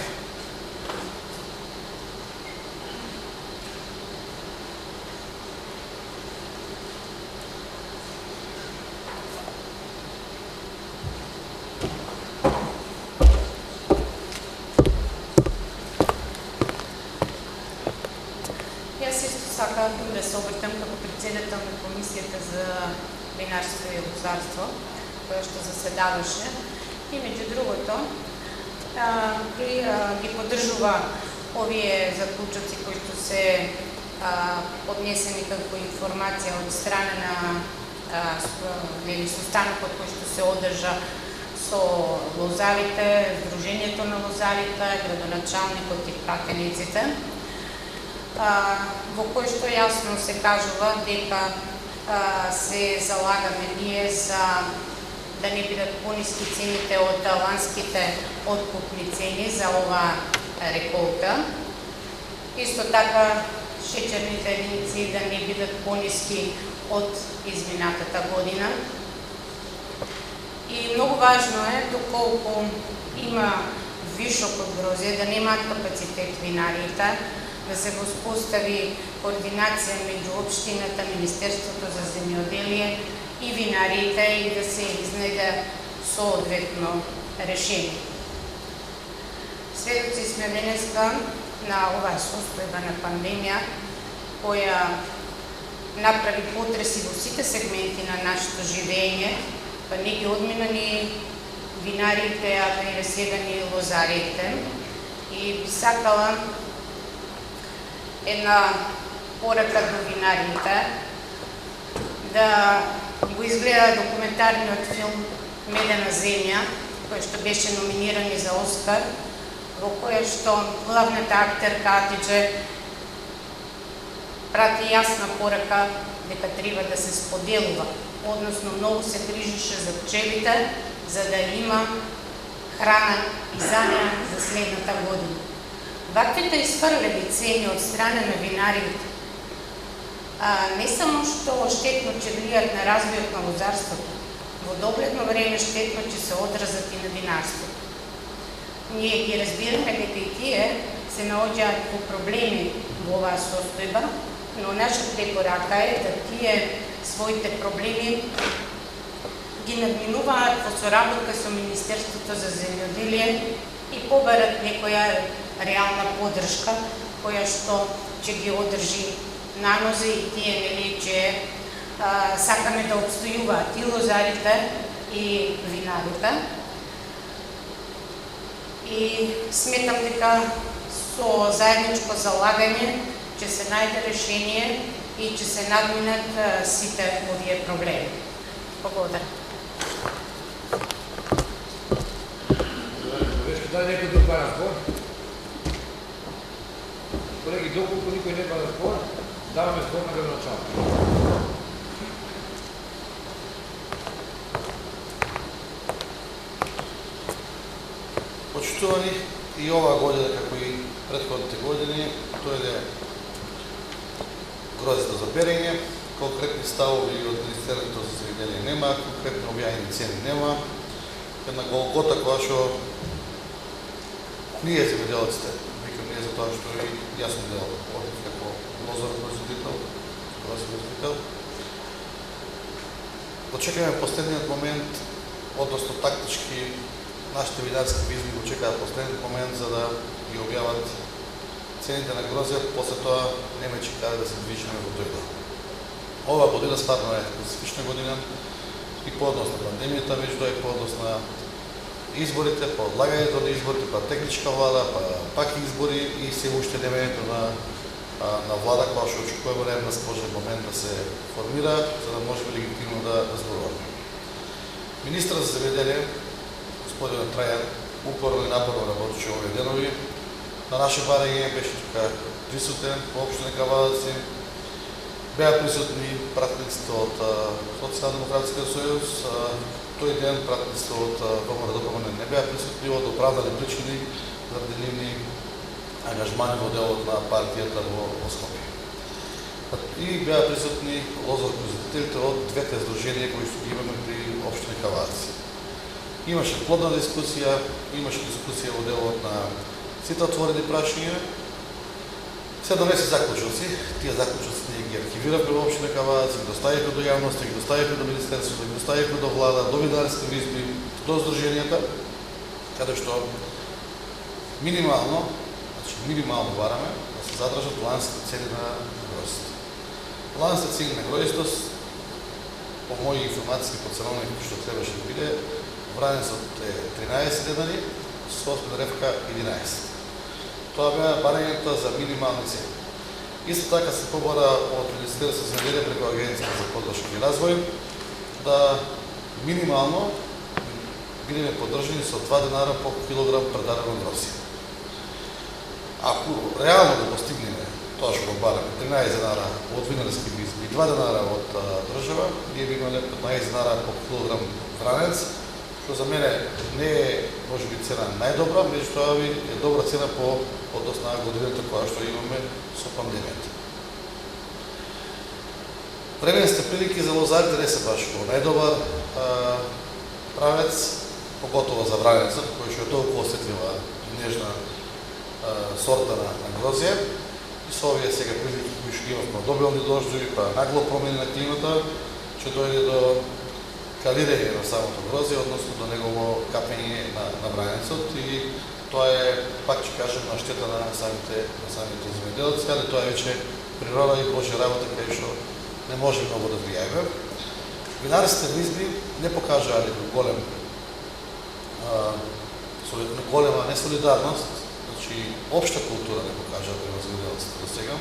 Сакам да се обртам како председател на Комисията за винарство и лозарство, која што заседаваше. И меѓу другото, ги поддржува овие заклучоци кои што се поднесени како информација од страна на состанокот кој што се одржа со лозарите, Сдружението на лозарите, градоначалникот и пратениците, во кој што јасно се кажува дека се залагаме ние за да не бидат пониски цените од ланските откупни цени за оваа реколта. Исто така шеćерните единици да не бидат по-ниски од изминатата година. И много важно е, доколку има вишок од грозје, да немаат капацитет винариите, да се воспостави координација меѓу општината, Министерството за земјоделие и винариите и да се изнајде соодветно решение. Сведоци сме денеска на оваа состојба на пандемија, која направи потреси во сите сегменти на нашето живење, па не ги одмина ни винариите, а да сега ни лозарите. И би сакала една порака до винариите да го изгледа документарниот филм Медена земја, кој што беше номиниран и за Оскар, во која што главната актерка Атидже прати јасна порака дека треба да се споделува, односно многу се грижише за пчелите, за да има храна и за неа за следната година. Ваквите изфрлени цени од страна на винариите не само што штетно ќе влијат на развојот на лозарството, во догледно време штетно ќе се одразат и на винарството. Ние ги разбираме дека и тие се наоѓаат по проблеми во оваа состојба, но наша препорака е да тие своите проблеми ги надминуваат во соработка со Министерството за земјоделие и побарат некоја реална поддршка која што ќе ги одржи на нозе и тие нели че сакаме да обстојуваат и лозарите и винарите. И сметам дека со заедничко залагање ќе се најде решение и ќе се надминат сите овие проблеми. Благодарам. Дај некој друг баран збор? Колеги, доколку никој не бара збор, даваме збор на градоначалник. Почитувани, и оваа година, како и претходните години, дојде грозјата за берење, конкретни ставови од Министерството за земјоделие нема, конкретно објавени цени нема. Една голгота која што ние земјоделците, викам ние за тоа што и јас сум дел од како лозарен производител, производител. Очекуваме последниот момент, односно тактички, нашите винарски бизни го чекаат последниот момент за да ги објават цените на грозје, после тоа нема чекаат да се движиме во тој дел. Ова година стварно е специфична година и по однос на пандемијата, меѓутоа и по однос на изборите, по одлагањето на изборите, па техничка влада, па пак избори и се уште немањето на влада која што очекуваме најден сложен момент да се формира, за да можеме легитимно да зборуваме. Министрот за земјоделие, господин Трајан, упорно и напорно работеше овие денови. На наше барање беше тука присутен во општина Кавадаци. Беа присутни пратениците од Социјалдемократскиот сојуз. Тој ден пратениците од ВМРО-ДПМН не беа присутни од оправдани причини заради нивни ангажмани во делот на партијата во Скопје. И беа присутни лозар-производителите од двете здруженија кои што ги имаме при општина Кавадаци. Имаше плодна дискусија, имаше дискусија во делот на сите отворени прашања. Се донесе заклучоци, тие заклучоци ние ги архивираме во општина Кавадаци, ги доставивме до јавноста, ги доставивме до Министерството, ги доставивме до влада, до винарските изби, до здруженијата, каде што минимално бараме да се задржат лансите цени на гроздите. Лансите цени на гроздите, по моји информации, по ценовник што требаше да биде, Вранецот е 13 денари, со Смедеревка 11. Тоа беа барањата за минимални цени. Исто така се побара од Министерството за земјоделие преку Агенцијата за поддршка и развој да минимално бидеме поддржани со 2 денара по килограм предадено грозје. Ако реално да постигнеме тоа што го бараме, 13 денара од винарски изби и 2 денара од држава, ние би имале 15 денара по килограм вранец, што за мене не е можеби цена најдобра, меѓутоа е добра цена по однос на годината која што имаме со пандемијата. Временските прилики за лозарите не се баш во најдобар правец, поготово за вранеца, кој што е толку осетлива и нежна сорта на грозија. И со овие сега прилики кои што имавме одобилни дождови, па нагло промени на климата, ќе дојде до калирање на самото грозје, односно до негово капење на вранецот, и тоа е, пак ќе кажем, на штета на самите земјоделци, але тоа е веќе природа и Божја работа, кај што не може многу да влијаеме. Винарските изби не покажаа голема несолидарност, значи општа култура не покажаа према земјоделците до сега.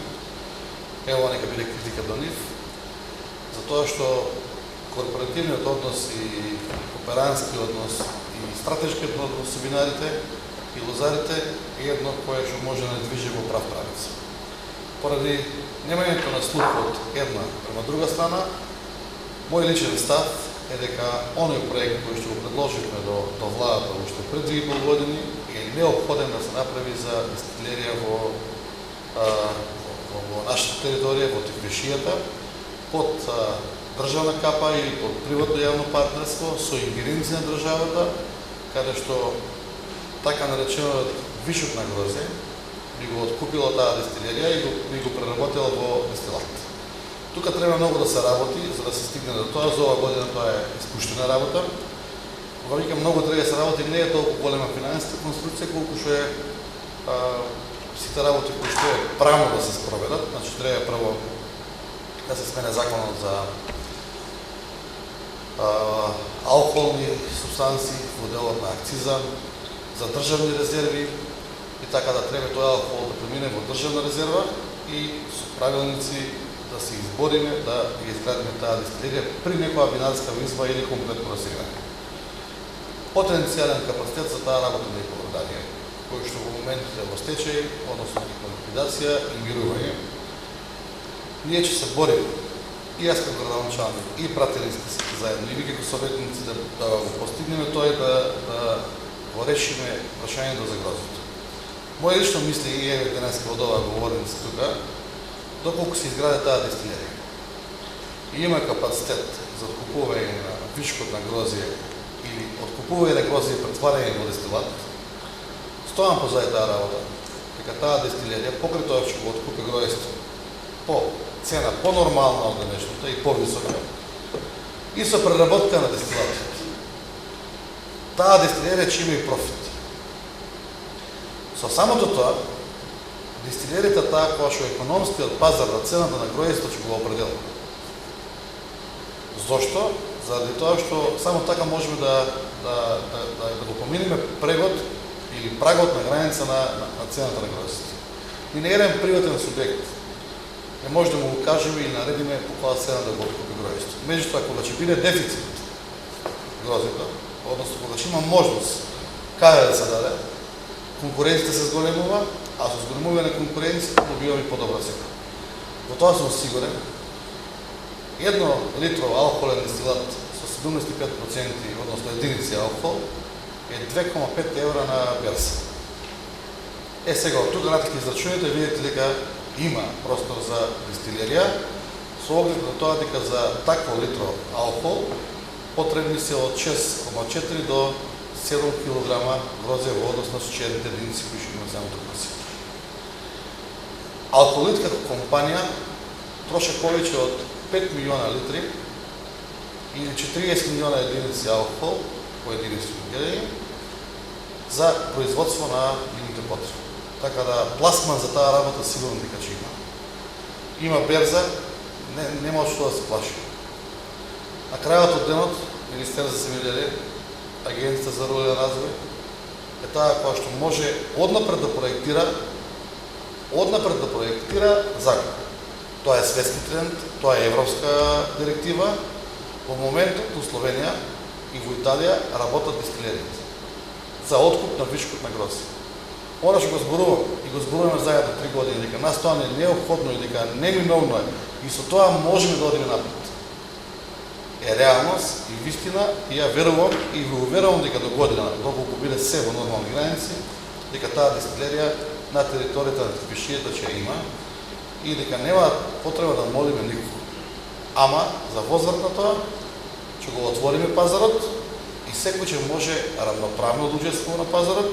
Ево нека биде критика до нив, затоа што корпоративниот однос и кооперантски однос и стратешкиот однос со винарите и лозарите е едно кое што може да не движи во прав правец. Поради немањето на слух од една према друга страна, мој личен став е дека оној проект кој што го предложивме до владата уште пред 2,5 години е неопходен да се направи за дестилерија во нашата територија, во Тиквишијата, под државна капа и под приватно јавно партнерство со ингеренција на државата, каде што така наречено вишок на грозје би го откупила таа дестилерија и би го преработила во дестилат. Тука треба многу да се работи за да се стигне до тоа. За оваа година тоа е испуштена работа. Кога викам многу треба да се работи, не е толку голема финансиска конструкција колку што е сите работи кои што е правно да се спроведат. Значи треба прво да се смене законот за алкохолни супстанции во делот на акциза, за државни резерви, и така да треба тој алкохол да премине во државна резерва и со правилници да се избориме да изградиме таа дестилерија при некоја винарска изба или конкретно расирање. Потенцијален капацитет за таа работа на ипроводание, кој што во моментот е во стечај, односно ликвидација и мирување. Ние ќе се бориме, и јас како градоначалник, и пратениците сите заедно, и ви како советници да го постигнеме тоа и да го решиме прашањето за грозото. Моје лично мисли, и еве денеска од оваа говорница тука, доколку се изгради таа дестилерија и има капацитет за откупување на вишкот на грозје или откупување на грозје и претварање во дестилат, стојам позади таа работа, дека таа дестилерија, покрај тоа што го откупи гројство по цена по-нормална од денешната и повисока, и со преработка на дестилатот, таа дестилерија ќе има и профит. Со самото тоа, дестилеријата таа која што економскиот пазар на цената на гројството ќе го определува. Зошто? Заради тоа што само така можеме да го поминеме прегот или прагот на граница на цената на гројството. И на еден приватен субјект не може да му го кажеме и наредиме по која цена да го откупи гројството. Меѓутоа, кога ќе биде дефицит гроздето, односно кога ќе има можност каде да се даде, конкуренцията се зголемува, а со зголемување на конкуренцията добиваме подобра цена. Во тоа сум сигурен, 1 литро алкохолен дестилат со 75%, односно единици алкохол, е 2,5 евра на берса. Сега, од тука натаму израчуните, видите дека има простор за дестилерија, со оглед на тоа дека за такво литро алкохол потребни се од 6,4 до 7 кг грозје во однос на сочерните единици кои што има самото грозје. Алкохолит како компанија троша повеќе од 5 милиона литри или 40 милиона единици алкохол по единици гледање за производство на нивните потреби. Така да пласман за таа работа сигурно дека ќе има. Има берза, нема што да се плаши. На крајот од денот, Министерството за земјоделие, Агенцията за рурален развој е таа која што може однапред да проектира закон. Тоа е светски тренд, тоа е европска директива. Во моментот во Словенија и во Италија работат дестилериите за откуп на вишкот на грозје. Она што го зборуваме заедно 3 години, дека нас тоа не е неопходно и дека неминовно е, и со тоа можеме да одиме напред. Е реалност и вистина, и ја верувам и ви уверувам дека до година, доколку биде се во нормални граници, дека таа дестилерија на територијата на Тиквишијата ќе има и дека нема потреба да молиме никого. Ама, за возврат на тоа, ќе го отвориме пазарот и секој ќе може равноправно да учествува на пазарот,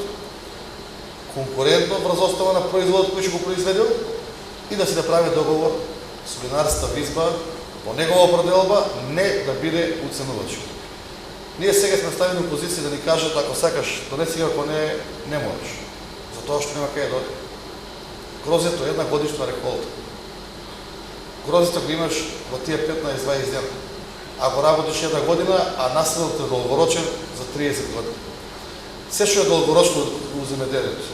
конкурентно врз основа на производот кој ќе го произведел и да си направи договор со винарската визба по негова проделба, не да биде уценувач. Ние сега сме ставени у позиција да ни кажат ако сакаш донеси, ако не можеш. Затоа што нема кај дојде. Грозето е една годишна реколта. Грозето го имаш во тие 15-20 дена. Ако работиш една година, а наследот е долгорочен за 30 години. Се што е долгорочно у земеделието,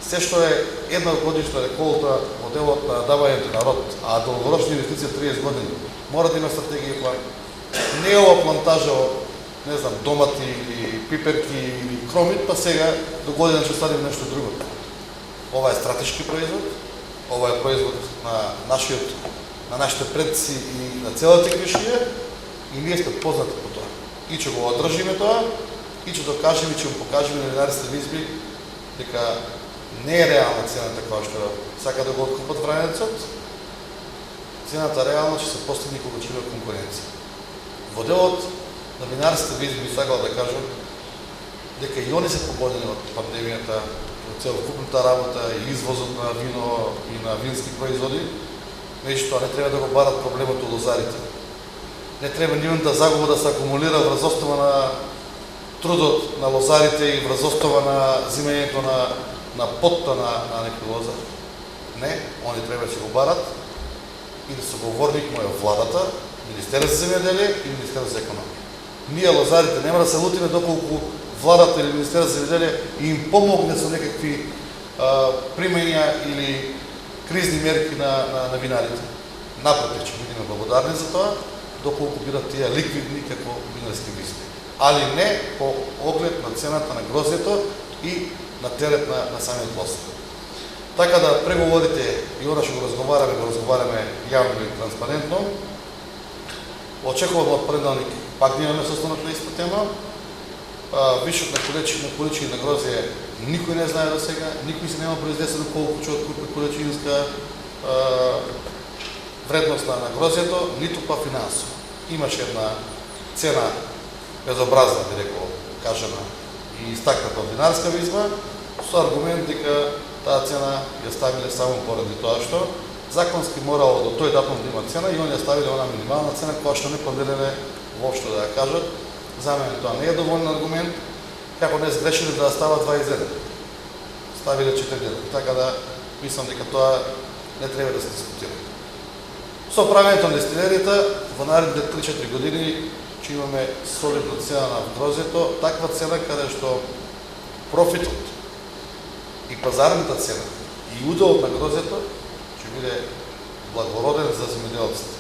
се што е една годишна реколта во делот на давањето на род, а долгорочна инвестиција 30 години, мора да има стратегија и план. Не е ова плантажа од, не знам, домати или пиперки или кромит, па сега до година ќе садим нешто друго. Ова е стратешки производ, ова е производ на нашите предци и на целата кришија и ние сме познати по тоа. И ќе го одржиме тоа, и ќе докажеме, ќе го покажеме на винарските визби дека не е реална цената која што сака да го откупат вранецот, цената реално ќе се постигне кога ќе има конкуренција. Во делот на винарските визби би сакал да кажам дека и они се погодени од пандемијата, од целокупната работа и извозот на вино и на вински производи, меѓутоа не треба да го барат проблемот од лозарите. Не треба нивната загуба да се акумулира врз основа на трудот на лозарите и врз основа на земењето на потта на некој лозар. Не, они треба да се го барат и да се говорник му е владата, Министерство за земјоделие и Министерство за економија. Ние лозарите нема да се лутиме доколку владата или Министерство за земјоделие им помогне со некакви примања или кризни мерки на винарите. Напротив, ќе бидеме благодарни за тоа, доколку бидат тие ликвидни како винарски визби. Али не по оглед на цената на грозето и на терет на самиот посел. Така да преговорите и она што го разговараме јавно и транспарентно. Очекувам од понеделник пак да имаме состанок на иста тема. Вишот на количини на грозје никој не знае до сега, никој се нема произнесено колку ќе откупи количинска вредност на грозјето, ниту па финансово. Имаше една цена безобразна, би рекол, кажана и истакната од винарска визба, со аргумент дека таа цена ја ставиле само поради тоа што законски морало до тој датум да има цена и они ја ставиле она минимална цена која што не поделиле воопшто да ја кажат. За мене тоа не е доволен аргумент, како не сгрешили да става 20 дена. Ставиле 4 дена. Така да мислам дека тоа не треба да се дискутира. Со правењето на дестилеријата во наредните 3-4 години ќе имаме солидна цена на грозето, таква цена каде што профитот и пазарната цена и уделот на грозето ќе биде благороден за земјоделците.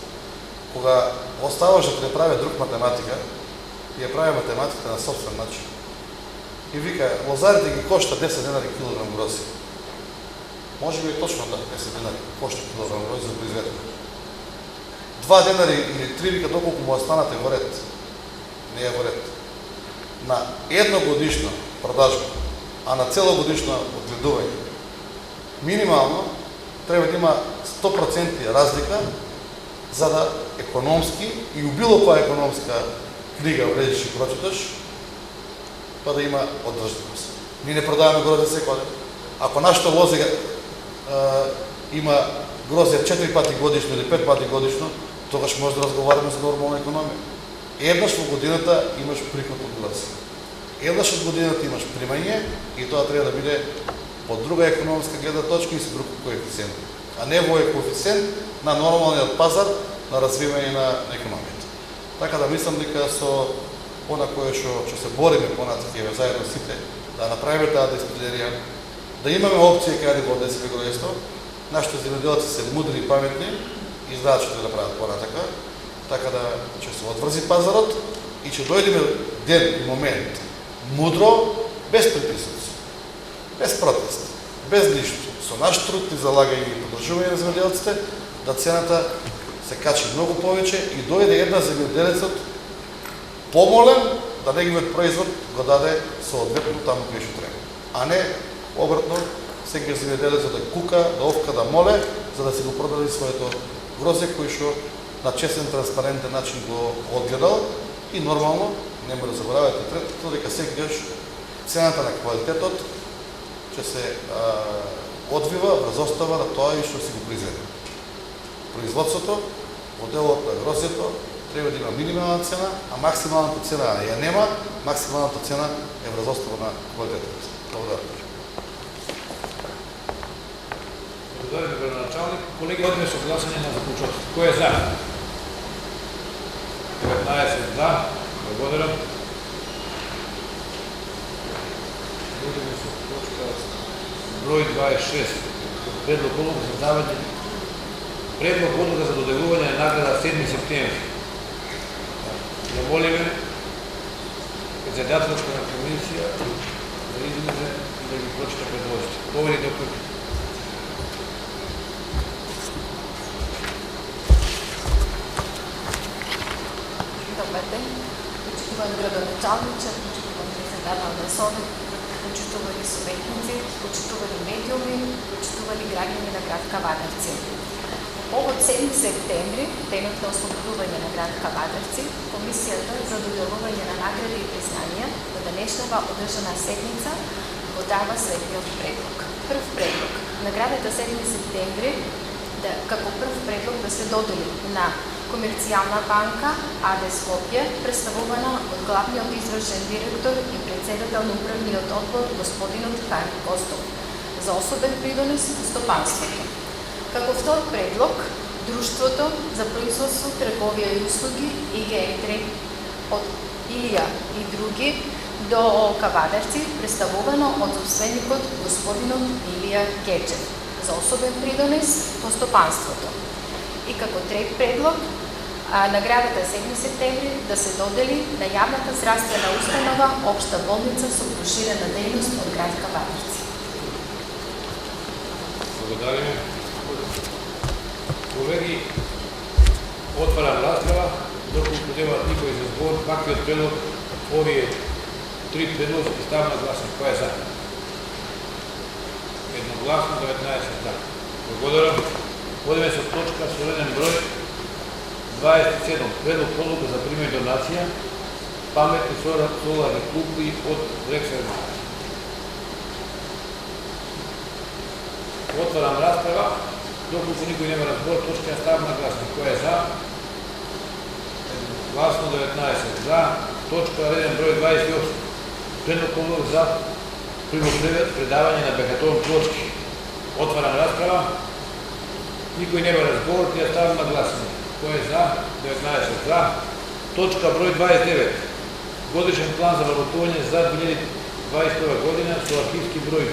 Кога оставаш да не прави друг математика, ја прави математиката на собствен начин. И вика, лозарите ги кошта 10 денари килограм грози. Може би е точно да 10 денари кошта килограм грози за произведено. 2 денари или 3 вика доколку му останате во ред. Не е во ред. На едногодишна продажба, а на целогодишно одгледување, минимално треба да има 100% разлика за да економски и у било која економска книга влезеш и прочиташ, па да има одржливост. Ние не продаваме грозје секој ден. Ако нашата лоза има грозје 4 пати годишно или 5 пати годишно, тогаш може да разговараме за нормална економија. Еднаш во годината имаш приход од грозје. Еднаш од годината имаш примање и тоа треба да биде по друга економска гледна точка и со друг коефициент, а не во коефициент на нормалниот пазар на развивање на економијата. Така да мислам дека со она кое што се бориме понатаму заедно сите да направиме таа дестилерија, да имаме опција каде го однесеме гројство, нашите земјоделци се мудри и паметни и знаат што да направат понатака, така да ќе се одврзи пазарот и ќе дојдеме ден и момент мудро, без притисоци, без протест, без ништо, со наш труд и залагање и подржување на земјоделците, да цената се качи многу повеќе и дојде една земјоделецот помолен да неговиот производ го даде соодветно таму кај што треба. А не обратно, секој земјоделец да кука, да овка, да моле, за да си го продаде своето грозје кој што на честен, транспарентен начин го одгледал и нормално, нема да заборавате третото, дека секогаш цената на квалитетот ќе се одвива врз остава на тоа и што си го произведе. Производството, во делот на грозјето, треба да има минимална цена, а максималната цена ја нема, максималната цена е врз остава на квалитетот. Благодарам. Благодарим, градоначалник. Колеги, одиме со гласање на заклучоците. Кој е за? 19 за. Благодарам. Одиме со точка број 26. Предлог одлука за давање. Предлог одлука за доделување на награда 7 септември. Да молиме председателот на комисија да излезе и да ги прочита предложите. Поведи доктор. Добар ден, почитуван градоначалниче, почитуван председател на Совет, почитувани советници, почитувани медиуми, почитувани граѓани на град Кавадарци. Повод 7 септември, денот на ослободување на град Кавадарци, Комисијата за доделување на награди и признанија на денешната одржана седница го дава следниот предлог. Прв предлог. Наградата 7 септември како прв предлог да се додели на Комерцијална банка АД Скопје, представувана од главниот извршен директор и председател на управниот одбор господинот Карл Костов за особен придонес во стопанството. Како втор предлог, Друштвото за производство, трговија и услуги ИГ3 од Илија и други до Кавадарци, представувано од собственикот господинот Илија Гечев за особен придонес во стопанството. И како трет предлог, наградата 7 септември да се додели на јавната здравствена установа Општа болница со проширена дејност од град Кавадарци. Благодариме. Колеги, отварам расправа, доколку немаат никој за збор, каквиот предлог, овие три предлози ќе ставам на гласање. Кој е за? Едногласно 19 за. Благодарам. Одиме со точка со реден број 27. Предлог одлука за приме донација паметни соларни клупи од Рексерна. Отварам расправа. Доколку никој нема разбор, точка ја ставам на гласање. Кој е за? Гласно 19 за. Точка реден број 28. Предлог одлука за предавање на бехатон плочки. Отварам расправа. Никој нема разбор, ја ставам на гласање. Кој е за? 19 за. Точка број 29. Годишен план за работување за 2021 година со архивски број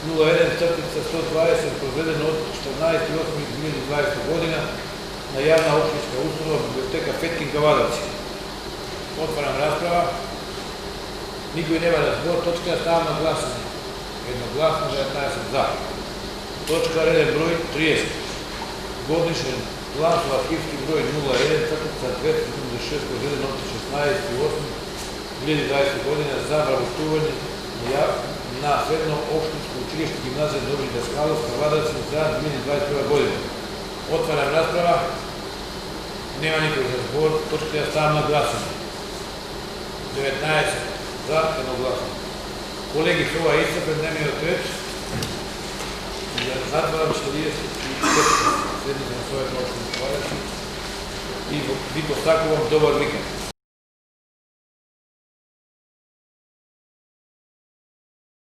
01/120 проведен од 14.8.2020 година на јавна општинска установа библиотека Феткин Кавадарци. Отварам расправа. Никој нема разбор, точка ја ставам на гласање. Едногласно 19 за. Точка реден број 30. Годишен план со архивски број 01/276 проведен од 16.8.2020 година за вработување на Средно општинско училиште гимназија Добри Даскалов Кавадарци за 2021 година. Отварам расправа. Нема никој за збор, точка ја ставам на гласање. 19 за, едногласно. Колеги, со ова исцрпен дневниот ред. Затварам 45 седница на Совет на општина Кавадарци и ви постакувам добар викенд.